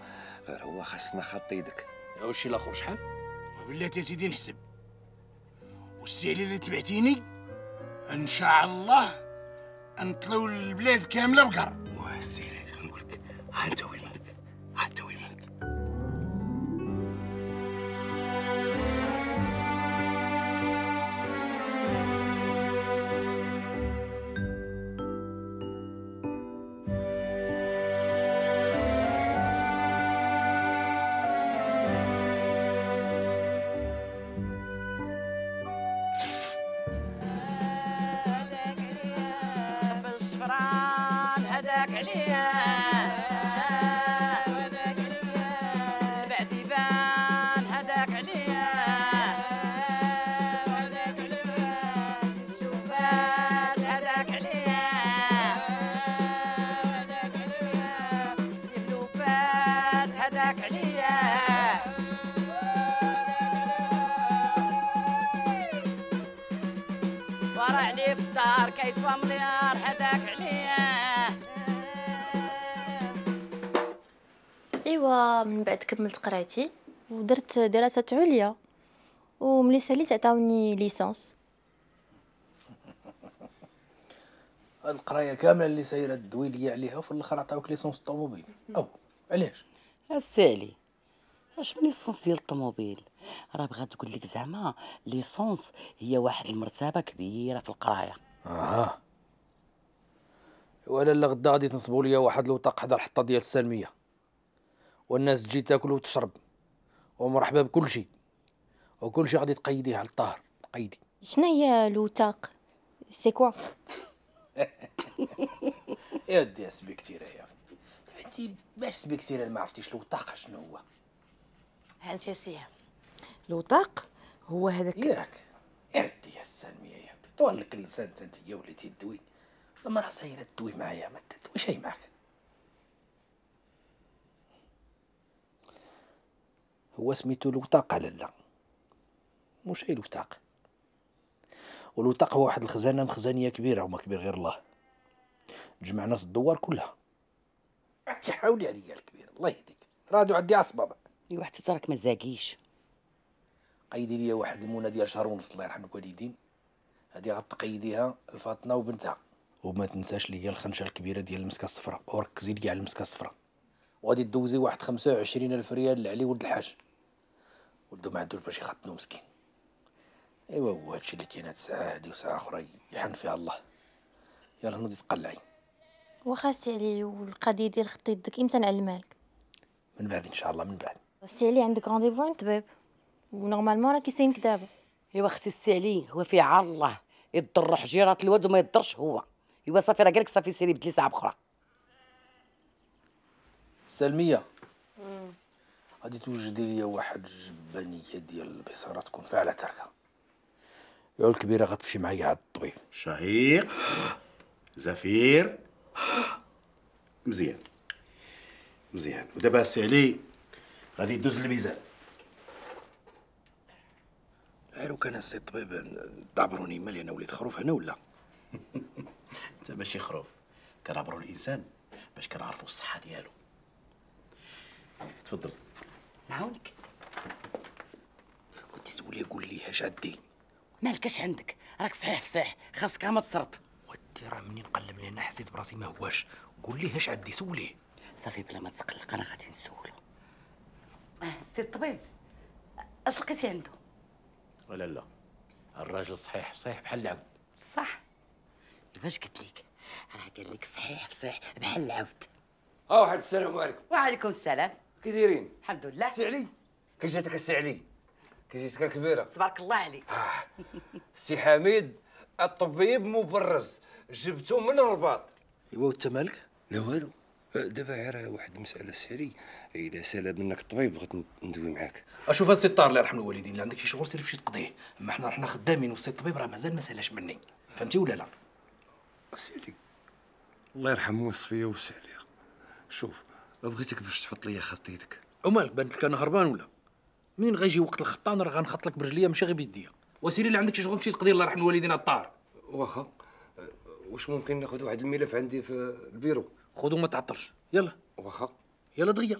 غير هو خاصنا خط يدك. واش الاخر شحال؟ وبلاتي يا سيدي نحسب، والسيلي اللي تبعتيني ان شاء الله نطلعوا البلاد كامله بقر. والسيلي شنو نقول لك، ها انت وين منك، ها انت وين منك. كيسوى مليار هداك عليا. ايوا من بعد كملت قرايتي ودرت دراسات عليا، وملي ساليت عطاوني ليسونس. هاد القرايه كامله اللي سايره الدويليه عليها وفي الاخر عطاوك ليسونس الطوموبيل. او علاش؟ السالي اش من ليسونس ديال الطوموبيل؟ راه بغات تقول لك زعما ليسونس هي واحد المرتبه كبيره في القرايه. ولا لا غدا غادي تنصبوا ليا واحد الوطاق حدا الحطه ديال السلميه، والناس تجي تاكل وتشرب ومرحبا بكل شيء، وكل شيء غادي تقيديه على الطاهر. قيدي. شنو هي الوطاق؟ سي كوا؟ يا ودي سبيكتيرا يا انت باش سبيكتيرا ما عرفتيش الوطاق شنو هو؟ ها انت يا سيها، الوطاق هو هذاك ياك يا ودي يا السلميه يا ودي طول لك اللسان انت يا وليتي تدوي. لما راه سايره تدوي معايا ما تدوي شي معاك. هو سميتو الوطاق على لا مش اي الوطاق. والوطاق هو واحد الخزانه مخزنيه كبيره وما كبير غير الله، تجمع ناس الدوار كلها. تحاولي عليا الكبير الله يهديك، رادو عندي عصبه. ايوا حتى تراك ما زاقيش. قيدي لي واحد المونه ديال شهر ونص الله يرحم الوالدين، هذه غتقيديها لفاطمه وبنتها. وما تنساش ليا الخنشه الكبيره ديال المسكه الصفراء، وركزي لي على المسكه الصفراء. وغادي تدوزي واحد 25,000 ريال لعلي ولد الحاج، ولدو ما عندوش باش يخطنو مسكين. ايوا هو هادشي اللي كاين هاد الساعه هادي وساعه اخرى يحن فيها الله. يلا نوضي تقلعي. واخا سي علي، والقضيه ديال خط يدك امتى نعلمها لك؟ من بعد ان شاء الله من بعد. سي علي عندك رونديفو عند الطبيب ونورمالمون راه كيسينك دابا. ايوا اختي السي علي هو في عار الله يضر حجيرات الواد وما يضرش هو. ايوا صافي راه قالك صافي سيري بدلي ساعه اخرى. سلميه غادي توجدي لي واحد الجبانيه ديال البصاره تكون فاعله تركه. يا الكبيره غتمشي معايا عند الطبيب. شهيق زفير مزيان مزيان. ودابا السي علي غادي يدوز الميزان. لو كان السي الطبيب تعبروني مالي انا وليت خروف هنا ولا؟ انت ماشي خروف، كنعبروا الانسان باش كنعرفوا الصحه ديالو. تفضل نعاونك. ودي تقولي قول لي اش عندي. مالكش عندك، راك صحيح فصيح، خاصك ما تصرط. ودي راه منين نقلب لي انا حسيت براسي ما هواش. قول لي اش عندي سوليه. صافي بلا ما تقلق انا غادي نسولو. السي الطبيب اش لقيتي عنده؟ ولا لا، الراجل صحيح فصيح بحال العود. صح، كيفاش قلت لك؟ راه قال لك صحيح فصيح بحال العود. واحد السلام عليكم. وعليكم السلام. كي دايرين؟ الحمد لله. سي علي كي جاتك السي علي؟ كي جاتك الكبيره؟ تبارك الله عليك. السي حميد الطبيب مبرز جبتو من الرباط. ايوا وانت مالك؟ لا والو، دابا غير واحد المساله السي علي، اذا سال منك الطبيب بغيت ندوي معاك. اشوف السي الطار الله يرحم الوالدين، اللي عندك شي شغل سير مشي تقضيه، اما حنا خدامين والسي الطبيب راه مازال ما سالاش مني، فهمتي ولا لا؟ السي علي الله يرحم وصفيه ويوسع عليها. شوف بغيتك باش تحط لي خط يدك. ومالك بانت لك انا هربان ولا؟ منين غيجي وقت الخطان راه غنخط لك برجليا ماشي غير بيديا. وسيري اللي عندك شي شغل مشي تقضي الله يرحم الوالدين على الطار. واخا، واش ممكن ناخذ واحد الملف عندي في البيرو؟ خذو ما تعطلش، يلا. واخا. يلا دغيا.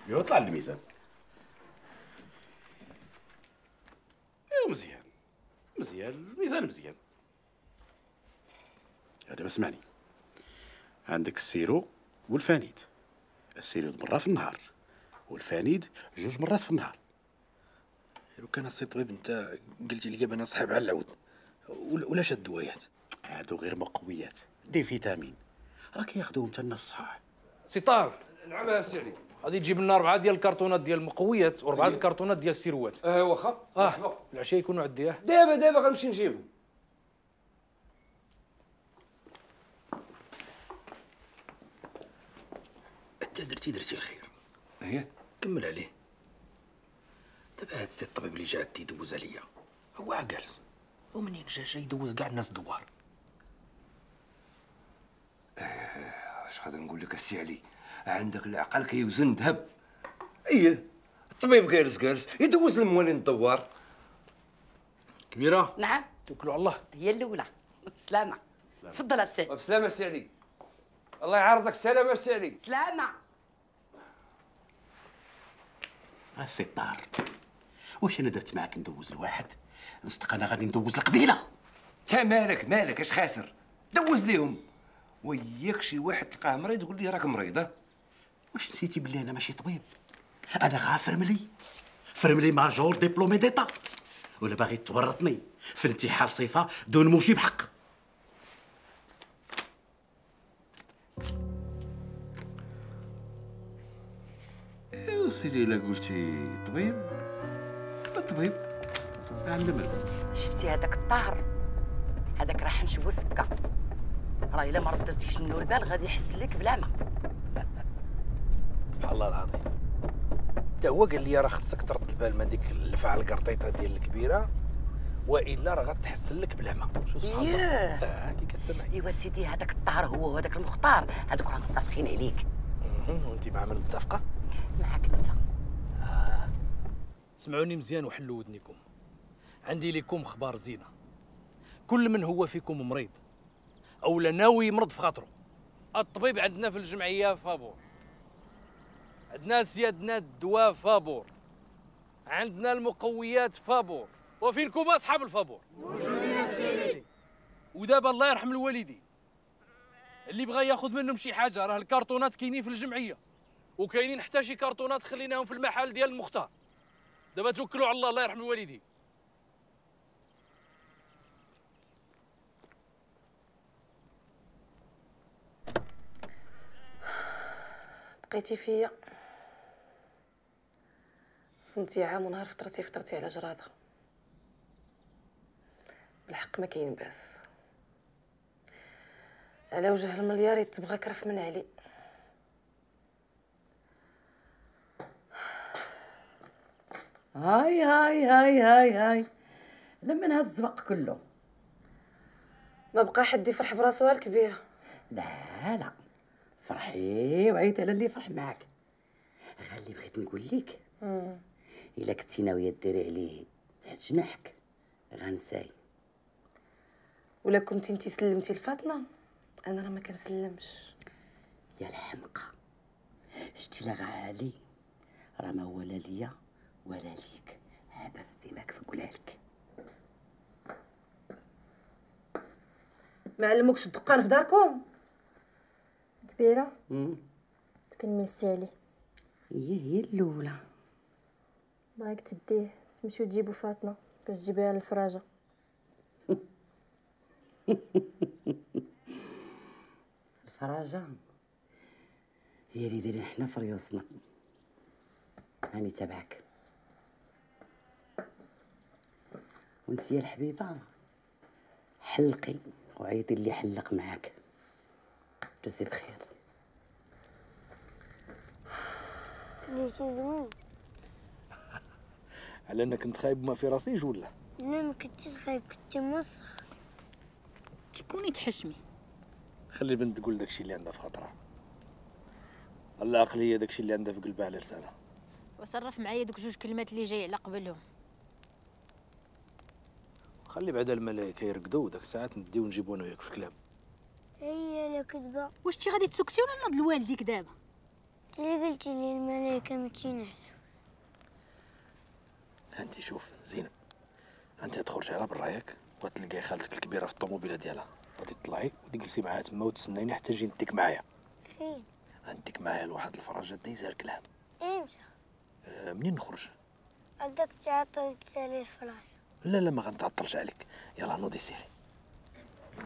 ايوا طلع الميزان. ايوا مزيان مزيان، الميزان مزيان. دابا اسمعني، عندك السيرو والفانيد. السيرو مرة في النهار والفانيد 2 مرات في النهار. لو كان السي طبيب انت قلتي لي انا صاحب على العود ولا شاد الدوايات؟ هادو غير مقويات، دي فيتامين، راه كياخذوهم حتى الناس الصحاح. سي طار. نعم يا سي علي. غادي تجيب لنا 4 ديال الكرتونات ديال المقويات و4 الكرتونات ديال السيروات. واخا. العشيه يكونوا عندي. دابا غنمشي نجيبهم. انت درتي الخير. ايه كمل عليه. دابا هاد السي الطبيب اللي جا عندي يدوز عليا هو جالس، ومنين جا يدوز كاع الناس دوار. اش غادي نقول لك السي علي، عندك العقل كيوزن ذهب. ايه الطبيب جالس يدوز الموالين الدوار. كبيره. نعم. توكلوا على الله. هي الاولى. سلامة. تفضل السي. بسلامة السي علي. الله يعرضك السلامة السي علي. سلامة. السي الطار، واش انا درت معاك ندوز الواحد؟ نصدق انا غادي ندوز القبيله. انت مالك اش خاسر؟ دوز ليهم. وياك شي واحد تلقاه مريض يقول لي راك مريض. واش نسيتي بلي انا ماشي طبيب؟ انا غا فرملي ماجور ديبلومي ديتا، ولا باغي تورطني في انتحال صفه دون موجب حق؟ ايوا سيدي الا قلتي طبيب الطبيب علم لكم. شفتي هذاك الطهر، هذاك راه حنشوف السكه، راه الا ما ردرتيش منه البال غادي يحس لك بلا ما. سبحان الله العظيم. حتى هو قال لي راه خصك ترد البال من ديك الفعه القرطيطه ديال الكبيره، والا راه غتحسن لك بلا ما. شوف سبحان الله. كي كتسمعي. ايوا سيدي هذاك الطهر هو وهذاك المختار هذوك راه متفقين عليك. وانت مع من متفقه؟ معاك انت. سمعوني مزيان وحلوا ودنيكم. عندي لكم اخبار زينه. كل من هو فيكم مريض او ناوي يمرض في خاطره، الطبيب عندنا في الجمعيه فابور، عندنا سيادنا الدواء فابور، عندنا المقويات فابور، وفينكم اصحاب الفابور. ودابا الله يرحم الوالدين اللي بغى ياخذ منهم شي حاجه، راه الكرتونات كاينين في الجمعيه، وكاينين حتى شي كرتونات خليناهم في المحل ديال المختار. دابا توكلوا على الله، الله يرحم الوالدين. بقيتي فيا، صمتي عام ونهار فطرتي على جراده. بالحق ما كاين باس، على وجه المليار يتبغى كرف من علي. هاي هاي هاي هاي هاي لمن هاد الزبق كله. ما بقى حد يفرح براسو الكبيره. لا فرحي وعيط على اللي يفرح معاك. غالي بغيت نقول لك الا كنتي ناويه ديري عليه تحت جناحك غنساي. ولا كنتي انتي سلمتي لفاطمه انا راه ما كنسلمش. يا الحمقى شتي لا غالي راه ما هو لا ليا ولا ليك. عبر ديماك فقولها لك. ما علموكش الدقان في داركم؟ كبيره تكنمسي عليه. هي الاولى. بغاك تديه تمشيو تجيبوا فاطمه باش تجيبيها للفراجه. الفراجه هي اللي دايرين حنا في ريوسنا. هاني تبعك وانت يا الحبيبه حلقي وعيطي اللي حلق معاك. دوزي بخير. ليش زوين؟ على انك كنت خايب وما في راسيش ولا؟ لا ما كنتش خايب كنت موسخ. تكوني تحشمي. خلي البنت تقول داكشي اللي عندها في خاطرها. العقليه داكشي اللي عندها في قلبها على لسانها. وصرف معايا دوك جوج كلمات اللي جاي على قبلهم. خلي بعدا الملائكه يرقدوا داك الساعات نديو ونجيبو انا وياك في الكلام. هي لا كذبه. واش تي غادي تسكتي ولا نوض لوالديك دابا؟ اللي قلتي لي الملائكه ما تينحسوا. انت شوف زينب، انت تخرجي على برا ياك وتلقاي خالتك الكبيره في الطوموبيله ديالها، غادي تطلعي وتجلسي معاها تما وتسنايني حتى نجي نديك معايا. فين؟ نديك معايا لواحد الفراجه دايزه الكلام. امتى؟ منين نخرج؟ عندك تعطل تسالي الفراش. لا ما غنتعطلش عليك. يلا نوضي سيري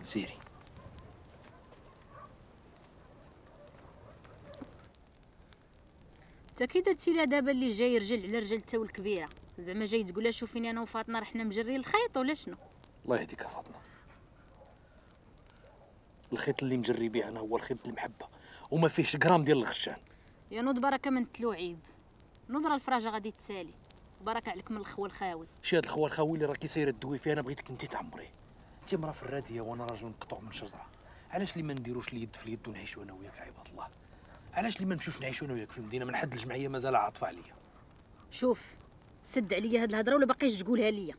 سيري. انت كي درتي لها دابا اللي جاي رجل على رجل تا الكبيره، زعما جاي تقولها شوفيني انا وفاطمه رحنا مجري الخيط ولا شنو؟ الله يهديك يا فاطمه. الخيط اللي مجري به انا هو الخيط المحبه وما فيهش غرام ديال الغشان. يا نوض بركه من التلوعيب. نوض راه الفراجه غادي تسالي. بركه عليك من الخوه الخاوي. شي هاد الخوه الخاوي اللي راكي سايره تدوي فيها انا بغيتك انت تعمريه. انت مرا في الراديه وانا راجل مقطوع من شجره. علاش اللي ما نديروش اليد في اليد ونعيشوا انا وياك عباد الله؟ علاش اللي ما نمشيوش نعيشوا انا وياك في المدينه؟ من حد الجمعيه مازال عاطفه عليا. شوف سد عليا هاد الهضره ولا باقيش تقولها ليا،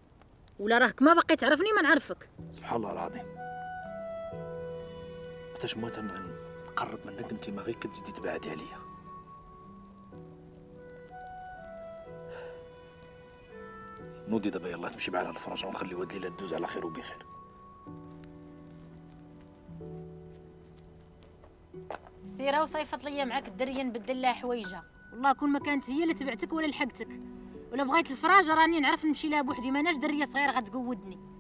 ولا راك ما باقي تعرفني ما نعرفك. سبحان الله العظيم. وقتاش ما تنبغي نقرب منك انت ما غير كتزيدي تبعدي عليا. نوضي دابا يلاه تمشي معنا للفراجه ونخليو هاد الليله تدوز على خير وبخير. سيره وصيفط ليا معاك الدريه نبدل لها حوايجها، والله كون ما كانت هي اللي تبعتك ولا لحقتك، ولا بغيت الفراجه راني نعرف نمشي لها بوحدي، ماناش دريه صغيره غتقودني.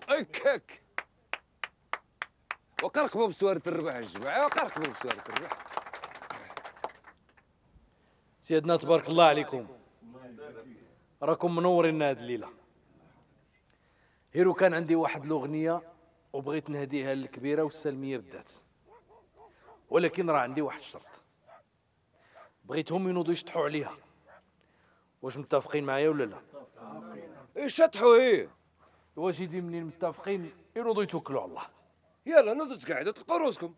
هكاك وقرقبوا بسوارة الربح الجماعة، وقرقبوا بسوارة الربح. سيدنا تبارك الله عليكم، راكم منورين هاد الليله. هيرو كان عندي واحد الاغنيه وبغيت نهديها للكبيره والسلميه بالذات، ولكن راه عندي واحد الشرط، بغيتهم ينوضوا يشطحوا عليها. واش متفقين معايا ولا لا؟ يشطحوا هي. ايوا سيدي منين متفقين ينوضوا يتوكلوا على الله. يلا نوضوا تقعدوا تلقوا روسكم.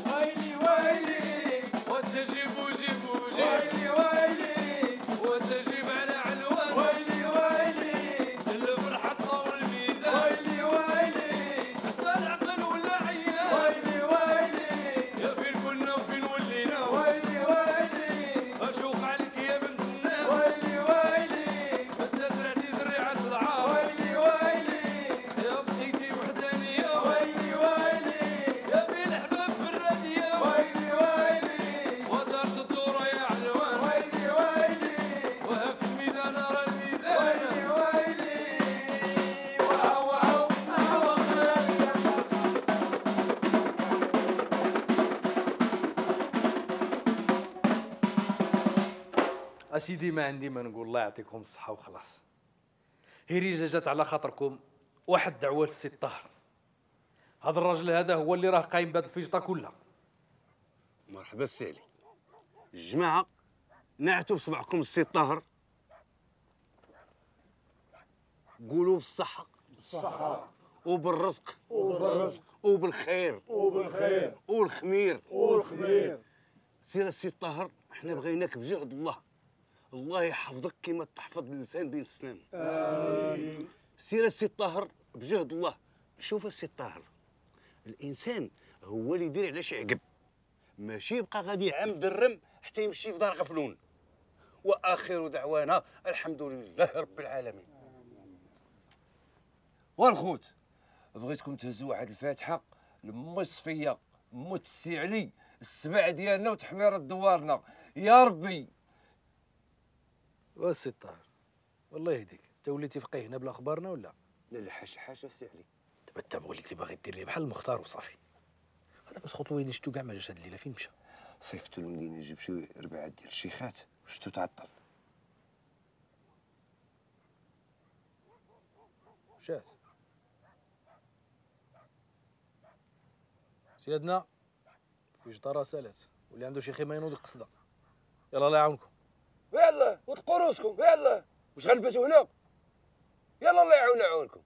ويلي ويلي وتجيبوا جيبوا جيب. ويلي ويلي وتجيب على علوان. ويلي ويلي الفرحة طول الميزان. ويلي ويلي حتى العقل ولا عيان. ويلي ويلي يا فين كنا وفين ولينا. ويلي ويلي اشوق عليك يا بنت الناس. ويلي ويلي انت زرعتي زريعة العار. ويلي ويلي يا اسيدي ما عندي ما نقول، الله يعطيكم الصحه وخلاص. هيري الا جات على خاطركم واحد دعوه للسي الطاهر. هذا الراجل هذا هو اللي راه قايم بهذه الفيجطه كلها. مرحبا السي علي. الجماعه نعتوا بصبعكم السي الطاهر، قولوا بالصحه بالصحة وبالرزق وبالرزق وبالخير وبالخير والخمير والخمير. سير السي الطاهر، احنا بغيناك بجهد الله، الله يحفظك كما تحفظ الانسان بين السنان. آمين. سير السي الطاهر بجهد الله. شوف السي الطاهر، الانسان هو اللي يدير علاش يعقب، ماشي يبقى غادي عام درم حتى يمشي في دار غفلون. واخر دعوانا الحمد لله رب العالمين. والخوت بغيتكم تهزوا واحد الفاتحه لمي صفيه موت السي علي، السبع ديالنا وتحميره دوارنا يا ربي. والسي الطاهر والله يهديك، انت وليتي فقيه هنا بلا اخبارنا ولا؟ لا لا حاجه السي علي. دابا انت وليتي باغي دير لي بحال المختار وصافي. هذاك مسخوط وليدي شتو كاع ما جاش هاد الليله، فين مشى؟ صيفطو للمدينه جيب شي 4 ديال الشيخات وشتو تعطل. مشات سيادنا في جدارة سالات، واللي عنده شي خيمه ينوض يقصدها. يلا الله يعاونكم. يلا وطقوا روسكم، يلا واش غنلبسوا هنا؟ يلا الله يعاونكم.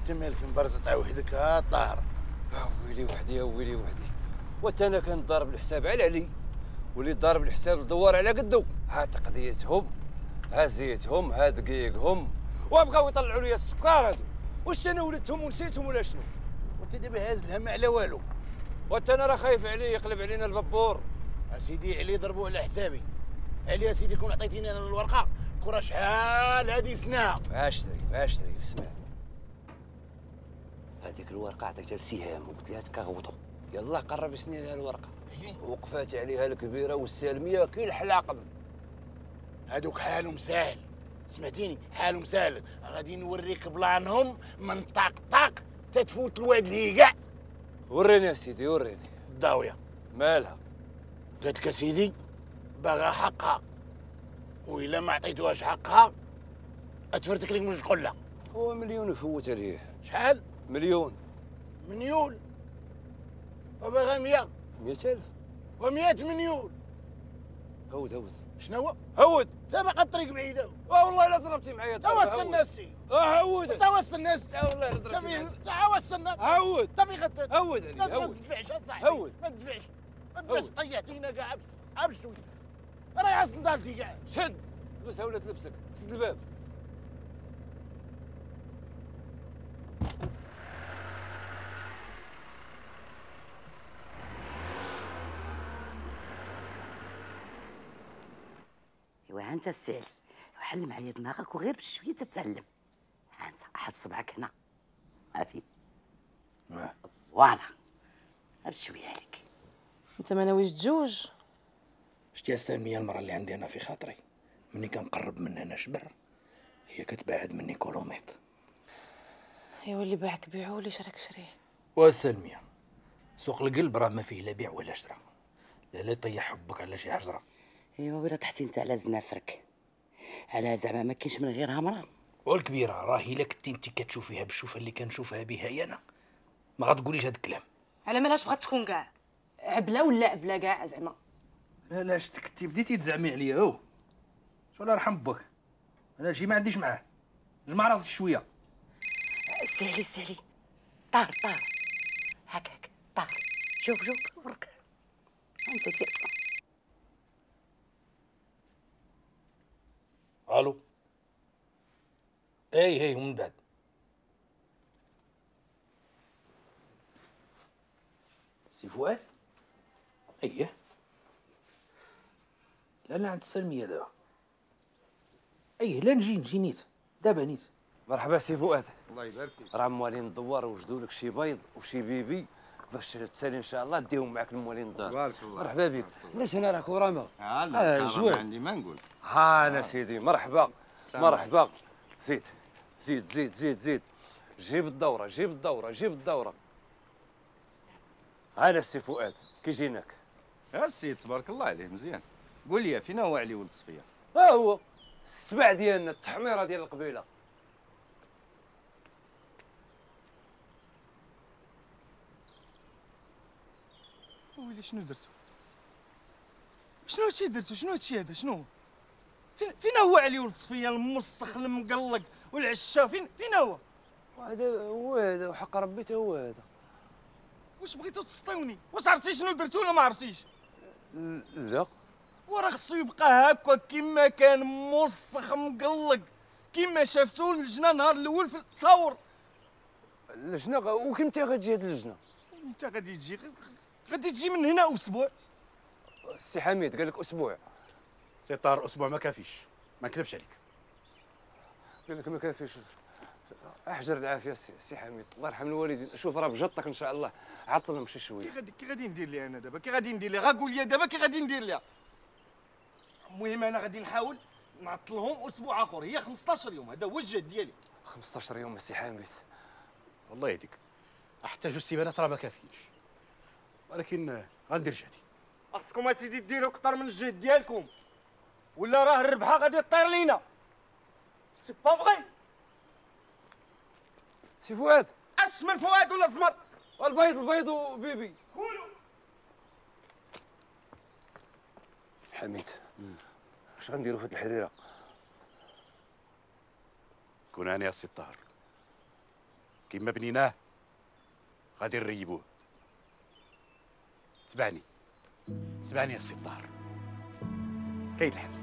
انت مالك مبرزط على وحدك ها طاهر؟ ويلي وحدي يا ويلي وحدي، وانت انا كنضارب الحساب على علي، واللي ضارب الحساب دوار على قدو. ها تقضيتهم، ها زيتهم، ها دقيقهم، وبغاو يطلعوا لي السكر هادو. واش انا ولدتهم ونسيتهم ولا شنو؟ وانت دابا هاز الهم على والو. وانت انا راه خايف عليه يقلب علينا البابور. اسيدي علي ضربوه على حسابي. علي اسيدي كون عطيتيني انا الورقه كره شحال هادي سنه. اشتري اسمع، هذيك الورقه عطيتها لسهام وقلت لها تكغوطو، يلا قرب سنين لها الورقه. وقفات عليها الكبيره والسالميه كي الحلاقم. هادوك حالهم ساهل، سمعتيني؟ حالهم ساهل. غادي نوريك بلانهم من طاق تتفوت الواد لي كاع. وريني يا سيدي وريني. الضاويه مالها؟ قالت لك سيدي باغا حقها، وإلا ما عطيتوهاش حقها اتفرتك لك من القله. هو مليون يفوت عليه. شحال؟ مليون. مليون؟ وباغا 100. 100,000. و100 مليون. هود شنو هود؟ سابق الطريق بعيده. والله الا ضربتي معايا. توا الناسي. هود. توا الناس. والله الا ضربتي معايا. توا الناس. هود. تفي غتت. هود علي. ما تدفعش اصاحبي. هود. ما تدفعش. طيحتينا كاع بشويه. راه عاس نضالتي كاع. شد لبسها ولا تلبسك، سد الباب. ايوا انت السالي، وحل معايا دماغك وغير بشويه تتعلم. انت حط صبعك هنا عافين. فوالا بشويه عليك. انت ما ناويش تزوج؟ شتي يا ساميه المراه اللي عندي انا في خاطري، مني كنقرب منها نشبر هي كتبعد مني كيلومتر. ايوا اللي باعك بيعو واللي شراك شريه. وسلميه سوق القلب راه ما فيه لا بيع ولا شراء، لا طيح حبك على شي حجره. ايوا ولا طحتي انت على زنافرك، على زعما ما كاينش من غيرها مراه. والكبيره راه الا كنتي انت كتشوفيها بالشوفه اللي كنشوفها بها انا ما غتقوليش هاد الكلام. على مالاش بغات تكون كاع عبله ولا عبله كاع زعما؟ لا شتك انت بديتي تزعمي عليا. هو شو الله يرحم بك، انا هادشي ما عنديش معاه. جمع راسك شويه. سالي طار هكاك طار. شوف ورك انت دير. الو. اي ومن بعد سي فؤاد. ايه لا لا عند السلميه دابا. ايه لا نجي نيت دابا نيت. مرحبا سي فؤاد. الله يبارك فيك. راه موالين الدوار وجدوا لك شي بيض وشي بيبي باش تسالي ان شاء الله ديهم معاك لموالين الدار. تبارك الله. مرحبا بك. علاش انا راك ورامه؟ لا زوين. عندي ما نقول. ها انا سيدي مرحبا. مرحبا. زيد زيد زيد زيد زيد. جيب الدوره جيب الدوره جيب الدوره. هذا السي فؤاد كي جيناك؟ السيد تبارك الله عليه مزيان. قول لي فينا هو علي ولد صفيه؟ ها هو السبع ديالنا التحميره ديال القبيله. ويلي شنو درتو؟ شنو هادشي درتو؟ شنو هادشي هذا؟ شنو؟ فين هو علي ولد صفيه المسخ المقلق والعشا؟ فين هو؟ هذا هو هذا وحق ربي تا هو هذا. واش بغيتو تسطيوني؟ واش عرفتي شنو درتو ولا ما عرفتيش؟ لا. وراه خصو يبقى هكا كيما كان مسخ مقلق كيما شافتو اللجنه نهار الاول في التصاور. اللجنه وكمتى غتجي هاد اللجنه؟ انت غادي تجي من هنا اسبوع. السي حميد قال لك اسبوع. سي طاهر اسبوع ما كافيش، ما نكذبش عليك. قال لك ما كافيش. احجر العافيه سي حميد الله يرحم الوالدين. شوف راه بجطك ان شاء الله عطلهم شي شويه. كي غادي ندير ليها انا دابا؟ كي غادي ندير ليها؟ غاقول لي دابا كي غادي ندير ليها؟ المهم انا غادي نحاول نعطلهم اسبوع اخر. هي 15 يوم، هذا هو الجهد ديالي. 15 يوم السي حميد. الله يهديك، حتى جوج سيمانات راه ما كافيينش، ولكن غندير جهدي. خصكم اسيدي ديروا اكثر من الجهد ديالكم ولا راه الربحه غادي طير لينا. سي با فغي. سي فؤاد اش من فؤاد ولا زمر؟ البيض وبيبي. قولوا. حميد اش غنديروا في هاد الحريره؟ كون انا يا سي طاهر كيما بنيناه غادي نريبوه. تبعني يا سي طاهر، كاين الحل.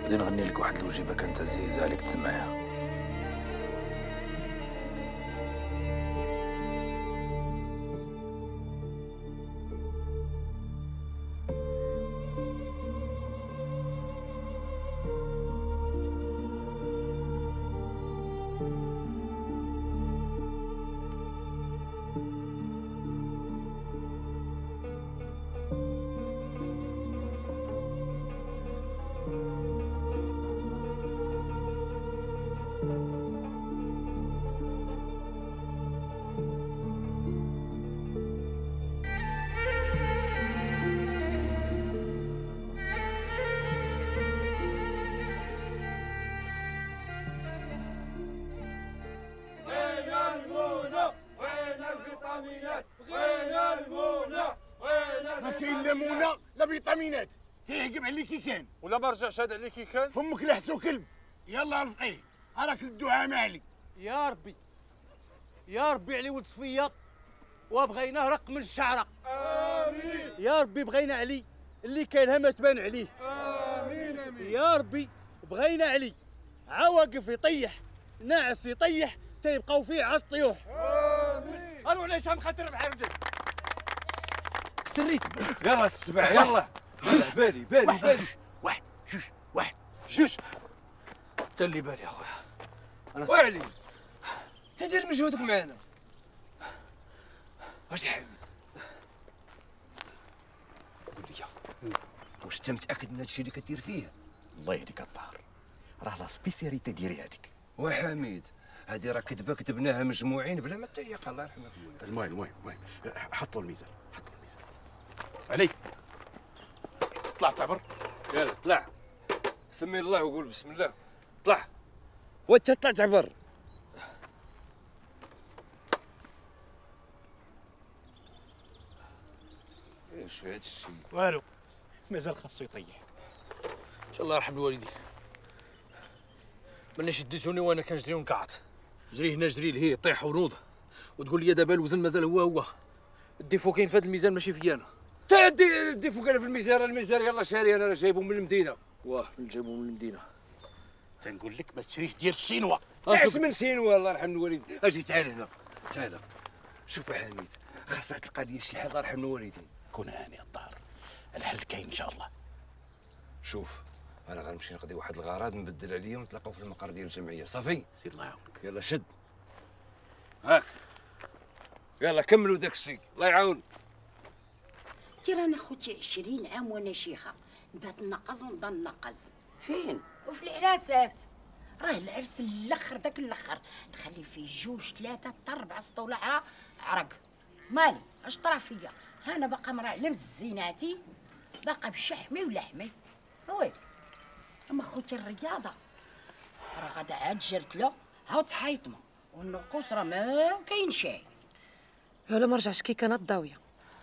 غادي نغني لك واحد الوجيبه كانت عزيزه عليك تسمعيها. ليمونه لا فيتامينات تيعقب عليك كي كان ولا ما رجعش هذا عليك كي كان. فمك لحسو كلب. يلا رفقيه راك الدعاء مالك. يا ربي يا ربي علي ولد صفيه وبغيناه رق من الشعره. امين يا ربي بغينا علي اللي كاينها ما تبان عليه. امين امين يا ربي بغينا علي عواقف يطيح ناعس يطيح تيبقاو فيه على الطيوح. امين قالوا علاش هم خاطر بحال رجل سريت يلا السبع يلا. بالي واحد جوج انت اللي بالي اخويا. انا وعلي انت دير مجهودك معانا. واش يا حبيبي قول لي واش انت متاكد من هادشي اللي كدير فيه؟ الله يهديك الطاهر، راه لا سبيسياليتي ديالي هذيك. وحميد هادي راه كذبه كتبناها مجموعين بلا ما تيق. الله يرحمك. المهم حطوا الميزان. علي طلع تعبر. يلا طلع سمي الله وقول بسم الله. طلع وانت طلع تعبر. ايش هاد الشيء؟ والو مازال خاصو يطيح. ان شاء الله يرحم الوالدين. ملي شديتوني وانا كنجري ونقعت جري هنا جري لهيه طيح ونوض وتقول لي دابا الوزن مازال هو الديفو كاين في هذا الميزان ماشي فيا انا. الديفو كان في الميزان. الميزان يلا شاري انا جايبهم من المدينه. واه من جايبهم من المدينه. تنقول لك ما تشريش ديال الشينوا. تعس من سينوا الله يرحم الوالدين. اجي تعال هنا تعال. شوف يا حميد خاصك تلقى لي شي حل الله يرحم الوالدين. كون هاني الدار الحل كاين ان شاء الله. شوف انا غنمشي نقضي واحد الغرض نبدل عليا ونتلاقاو في المقر ديال الجمعيه. صافي سير الله يعاونك. يلا شد هاك يلا كملوا داك الشيء الله يعاون. تي رانا خوتي 20 عام وانا شيخه نبات نقز ونضل نقز. فين؟ وفي العراسات. راه العرس الاخر داك الاخر نخلي فيه 2 3 حتى 4 سطوله عرق. مالي اش طرا فيا؟ انا باقا مرا على مزيناتي باقا بشحمي ولحمي. وي اما خوتي الرياضه راه غدا عاد جرت له عاود حيطمه والنقوص راه ما كاين شيء. ولا ما رجعش كي كانت الضاويه.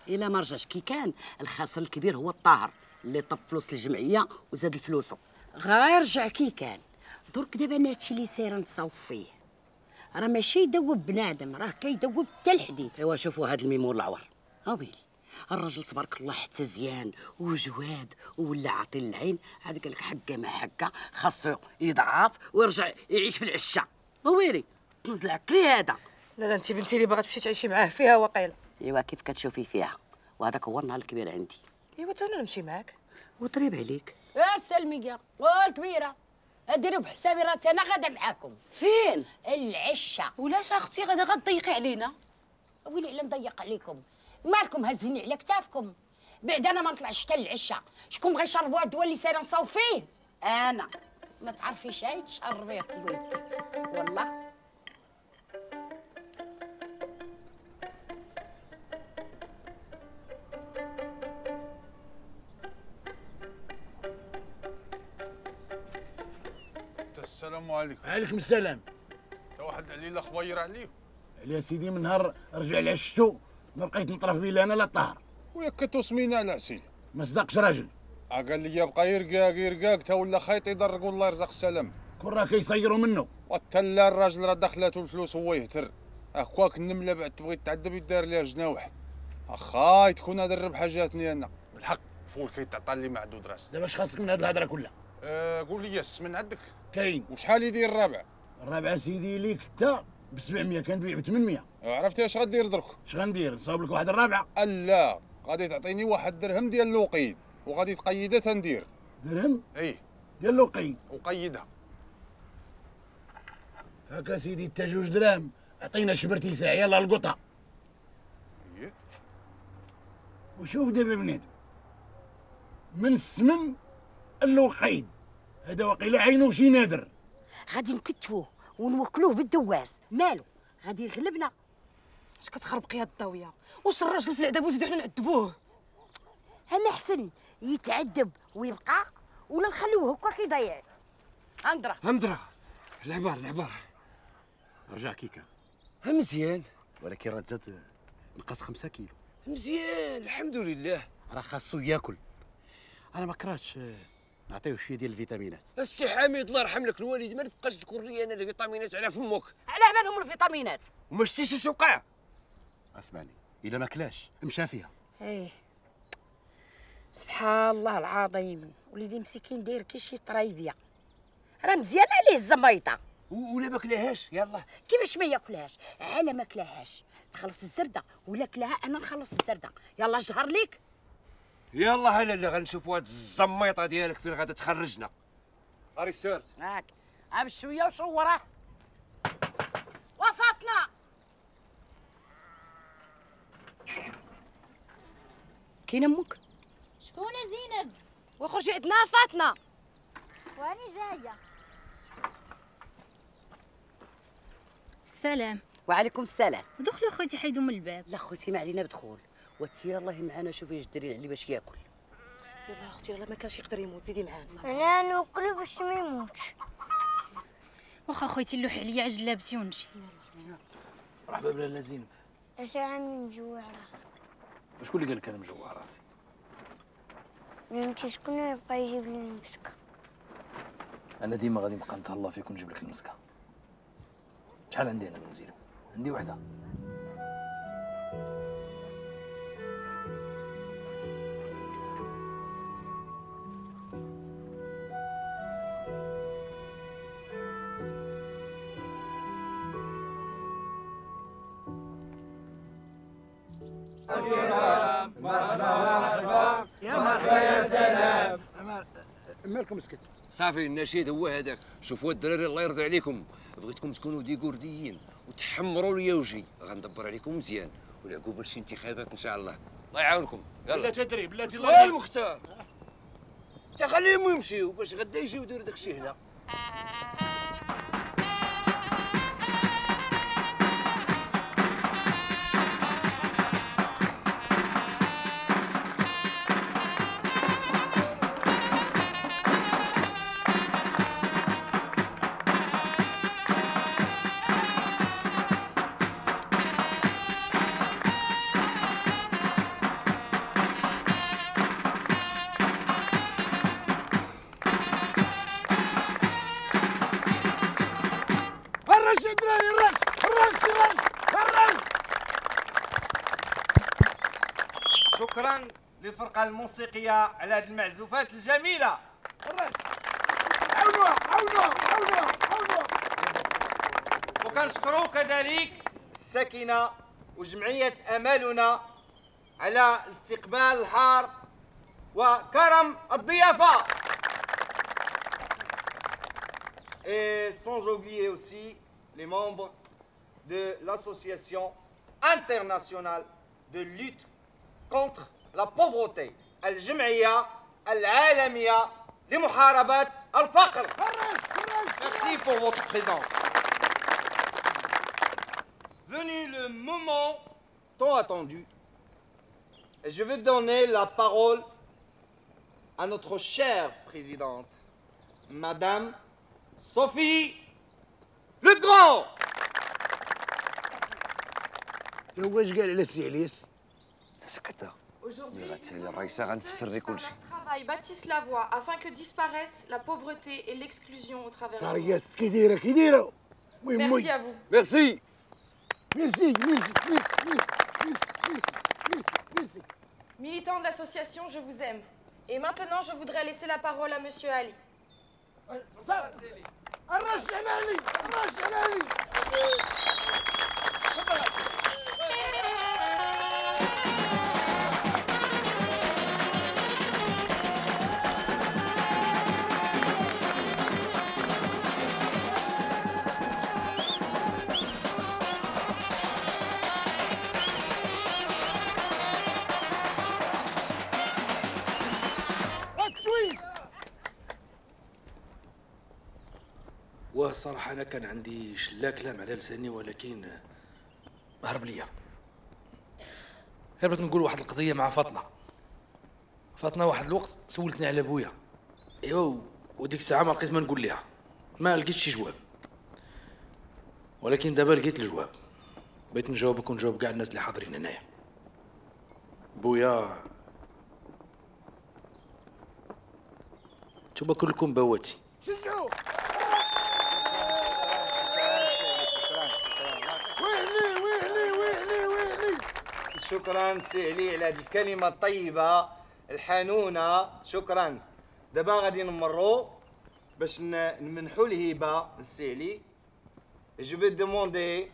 الا ما رجعش كي كان الخاسر الكبير هو الطاهر اللي طب فلوس الجمعيه وزاد الفلوسو. غير رجع كي كان. درك دابا انا هادشي اللي سايره نصاوب فيه راه ماشي يدوب بنادم راه كيدوب حتى الحديد. ايوا شوفوا هاد الميمور العور ها ويلي الراجل تبارك الله حتى زيان وجواد ولا عاطي العين. عاد قال لك حقه ما حقه خاصو يضعف ويرجع يعيش في العشه. ويلي تنزل عكري هذا. لا انت بنتي اللي باغا تمشي تعيشي معاه فيها وقيله. ايوا كيف كتشوفي فيها وهذاك هو النهار الكبير عندي. ايوا انا نمشي معاك وطريب عليك. يا سلميه والكبيره ديروا بحسابي راه انا غادا معاكم. فين؟ العشه. ولاش اختي غادا غتضيقي علينا؟ ويلي على نضيق عليكم مالكم هزيني على كتافكم. بعد انا ما نطلعش حتى العشه. شكون بغى يشربوا الدواء اللي سايره نصاوب فيه؟ انا ما تعرفيش هاي تشربيه كلويتي والله. السلام عليكم. وعليكم السلام. تا واحد عليله خبير عليه. علي سيدي من نهار رجع لعشتو ما بقيت نطرف بيه لا انا لا الطاهر. وياك كتوسمينا على عسيل. ما صدقش راجل. قال لي بقى يرقاق تا ولا خيط يضرق والله يرزق السلام. كون راه كيصيروا منه. وتلا الراجل راه دخلاتو الفلوس هو يهتر. هكاك النمله بعد تبغي تعذب يدار ليها جناوح. اخاي تكون هذا الربحه جاتني انا. بالحق فول كيتعطى اللي ما عنده دراس. دابا اش خاصك من هاد الهضره كلها؟ قول لي ياس من عندك. كاين. وشحال يدير الرابع؟ الرابع سيدي ليك انت ب 700 كنبيع ب 800. عرفتي اش غدير درك؟ اش غندير؟ نصاوب لك واحد الرابعه؟ لا غادي تعطيني واحد درهم ديال الوقيد وغادي تقيدها تندير. درهم؟ ايه ديال الوقيد. وقيدها. هكا سيدي انت 2 دراهم عطينا شبرتي ساعه يلا القطه. ايه وشوف دابا بنادم من السمن الوقيد هذا وقيله عينه شي نادر. غادي نكتفوه ونوكلوه بالدواس مالو غادي يغلبنا. اش كتخربقي هاد الضاويه؟ واش الراجل في العذاب وزيدو حنا نعذبوه؟ انا احسن يتعذب ويبقى ولا نخليوه هكا كيضيع. همدرة العبار رجع كيكا. مزيان ولكن راه زاد نقص 5 كيلو. مزيان الحمد لله. راه خاصو ياكل. انا ما كرهتش نعطيوه شويه ديال الفيتامينات. السي حميد الله يرحم لك الوالد ما تبقاش تكون لي انا الفيتامينات على فمك. على بالهم الفيتامينات. وما شتيش اش وقع؟ اسمعني الا ما كلاش مشى فيها. ايه سبحان الله العظيم، وليدي مسكين داير كي شي طريبيه، راه مزيان عليه الزميطه. ولا ما كلاهاش يلا. كيفاش ما ياكلهاش؟ على ما كلاهاش تخلص الزرده، ولا كلاها انا نخلص الزرده. يلا جهر ليك. يلا هلا اللي غنشوفوا هاد الزميطه ديالك فين غادا تخرجنا. هاري السير. هاك عام شويه وشوره. وفاطمه كاين امك؟ شكون زينب؟ وخرجي عندنا فاطمه. واني جايه. السلام. وعليكم السلام. دخلوا خوتي حيدوا من الباب. لا خوتي ما علينا بدخول، وانت يلاه معنا شوفي اش ديري عليه باش ياكل. يلا اختي راه ما كانش يقدر يموت، زيدي معانا. انا ناكل باش ما يموتش. واخا خويتي نلوح عليا عجل لابسي ونجي. مرحبا بلاله زينب. اش عامل مجوع راسك؟ شكون اللي قال لك انا مجوع راسي؟ انت شكون يبقى يجيب لي المسكه؟ انا ديما غادي نبقى نتهلا فيك ونجيب لك المسكه. شحال عندي انا من زينب؟ عندي وحده. يا مرحبا يا سلام. مالكم سكت؟ صافي النشيد هو هذاك. شوفوا الدراري الله يرضي عليكم، بغيتكم تكونوا ديكورديين وتحمروا لي وجهي، غندبر عليكم مزيان والعقوبه لشي انتخابات ان شاء الله. الله يعاونكم. يلا بلا تدري بلاتي الله المختار. انت خليهم يمشيو باش غدا يجيو يديروا داك الشيء هنا. الرش يا دراري الرش الرش الرش الرش. شكرا للفرقة الموسيقية على هذه المعزوفات الجميلة. عاونوا عاونوا عاونوا عاونوا. وكنشكروا كذلك الساكنة وجمعية أمالنا على الاستقبال الحار وكرم الضيافة. Et sans oublier aussi les membres de l'association internationale de lutte contre la pauvreté, الجمعية العالمية لمحاربة الفقر. Merci pour votre présence. Venu le moment tant attendu, je vais donner la parole à notre chère présidente, Madame Sophie Le Grand. واش قال على السي علياس؟ سكتها. Aujourd'hui, غتسالي الرئيسة غنفسر لك كلشي. travail bâtisse la voie afin que disparaissent la pauvreté et l'exclusion au travers du عرياس كي دايره كي دايره. Merci à vous. Merci. ميرسي ميرسي ميرسي. Militants de l'association, je vous aime. Et maintenant, je voudrais laisser la parole à Monsieur Ali. الرش علالي الرش علالي. والصراحة أنا كان عندي شلا كلام على لساني ولكن هرب ليا. بغيت نقول واحد القضية مع فاطمة. فاطمة واحد الوقت سولتني على بويا، ايوا وديك الساعة ما لقيت ما نقول لها، ما لقيتش شي جواب، ولكن دابا لقيت الجواب. بغيت نجاوبك ونجاوب كاع الناس اللي حاضرين هنايا. بويا نتوما كلكم بواتي. شجعوا. ويلي ويلي ويلي ويلي. شكرا سي علي على هذه الكلمه الطيبه الحنونه. شكرا. دابا غادي نمروا باش نمنحوا الهبه لسي علي. Je vais demander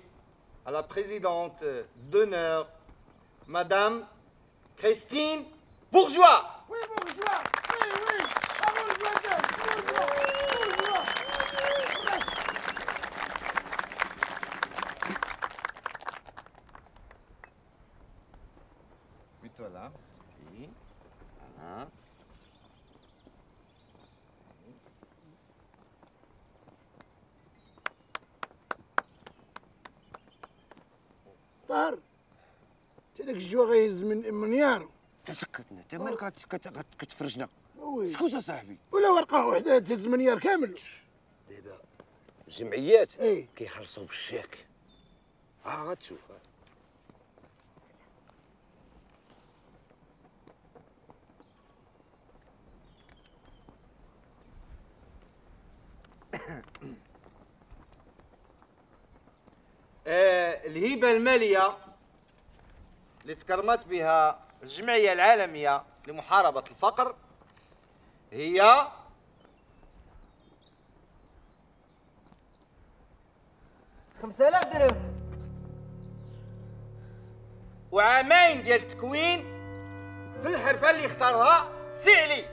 à la présidente d'honneur, Madame Christine Bourgeois. Oui, bourgeois. Oui, oui. À bourgeois, bourgeois. Mets-toi là. Oui. Voilà. طاهر انت داك الجوا غيهز من يارو. تسكتنا انت مالك كتفرجنا. وي. اسكت اصاحبي. ولا ورقه وحده تهز من يار كامل. دابا الجمعيات اي كيخلصوا بالشاك. غتشوف. الهبة المالية اللي تكرمت بها الجمعية العالمية لمحاربة الفقر هي 5000 درهم وعامين ديال التكوين في الحرفة اللي اختارها سي علي.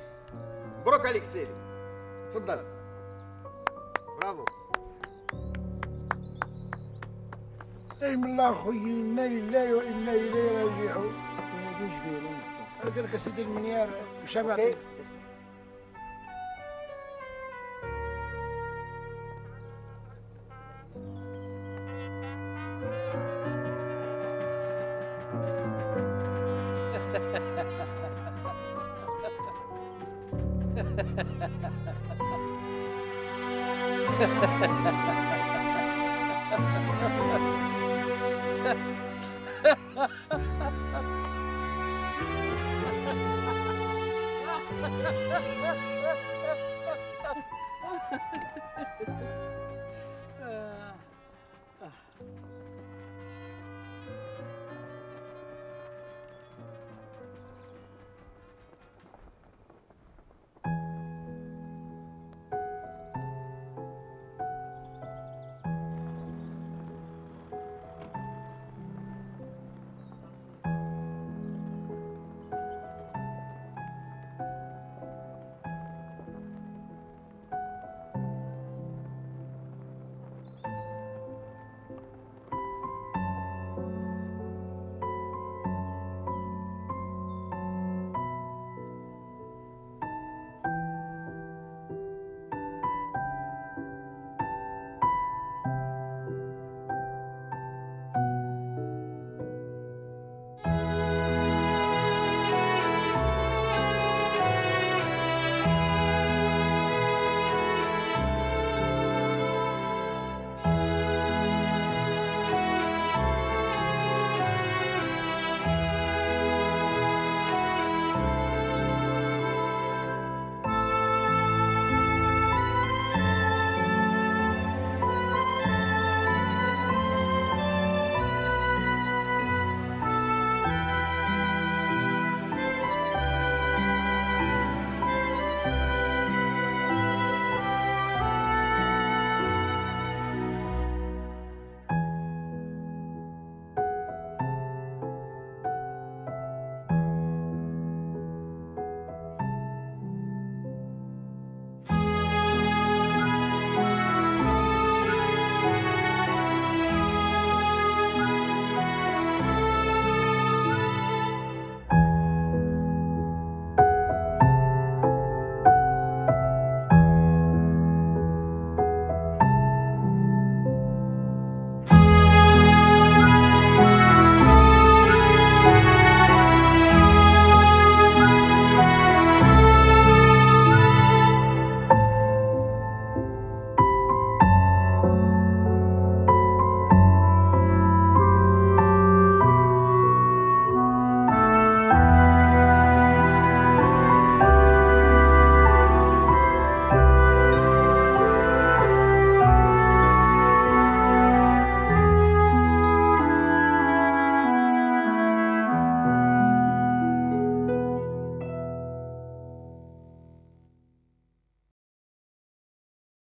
مبروك عليك سي علي. تفضل. برافو. ايم الله خويا، انا لله وانا اليه راجعون. قال لك سيدي المنيار شباب.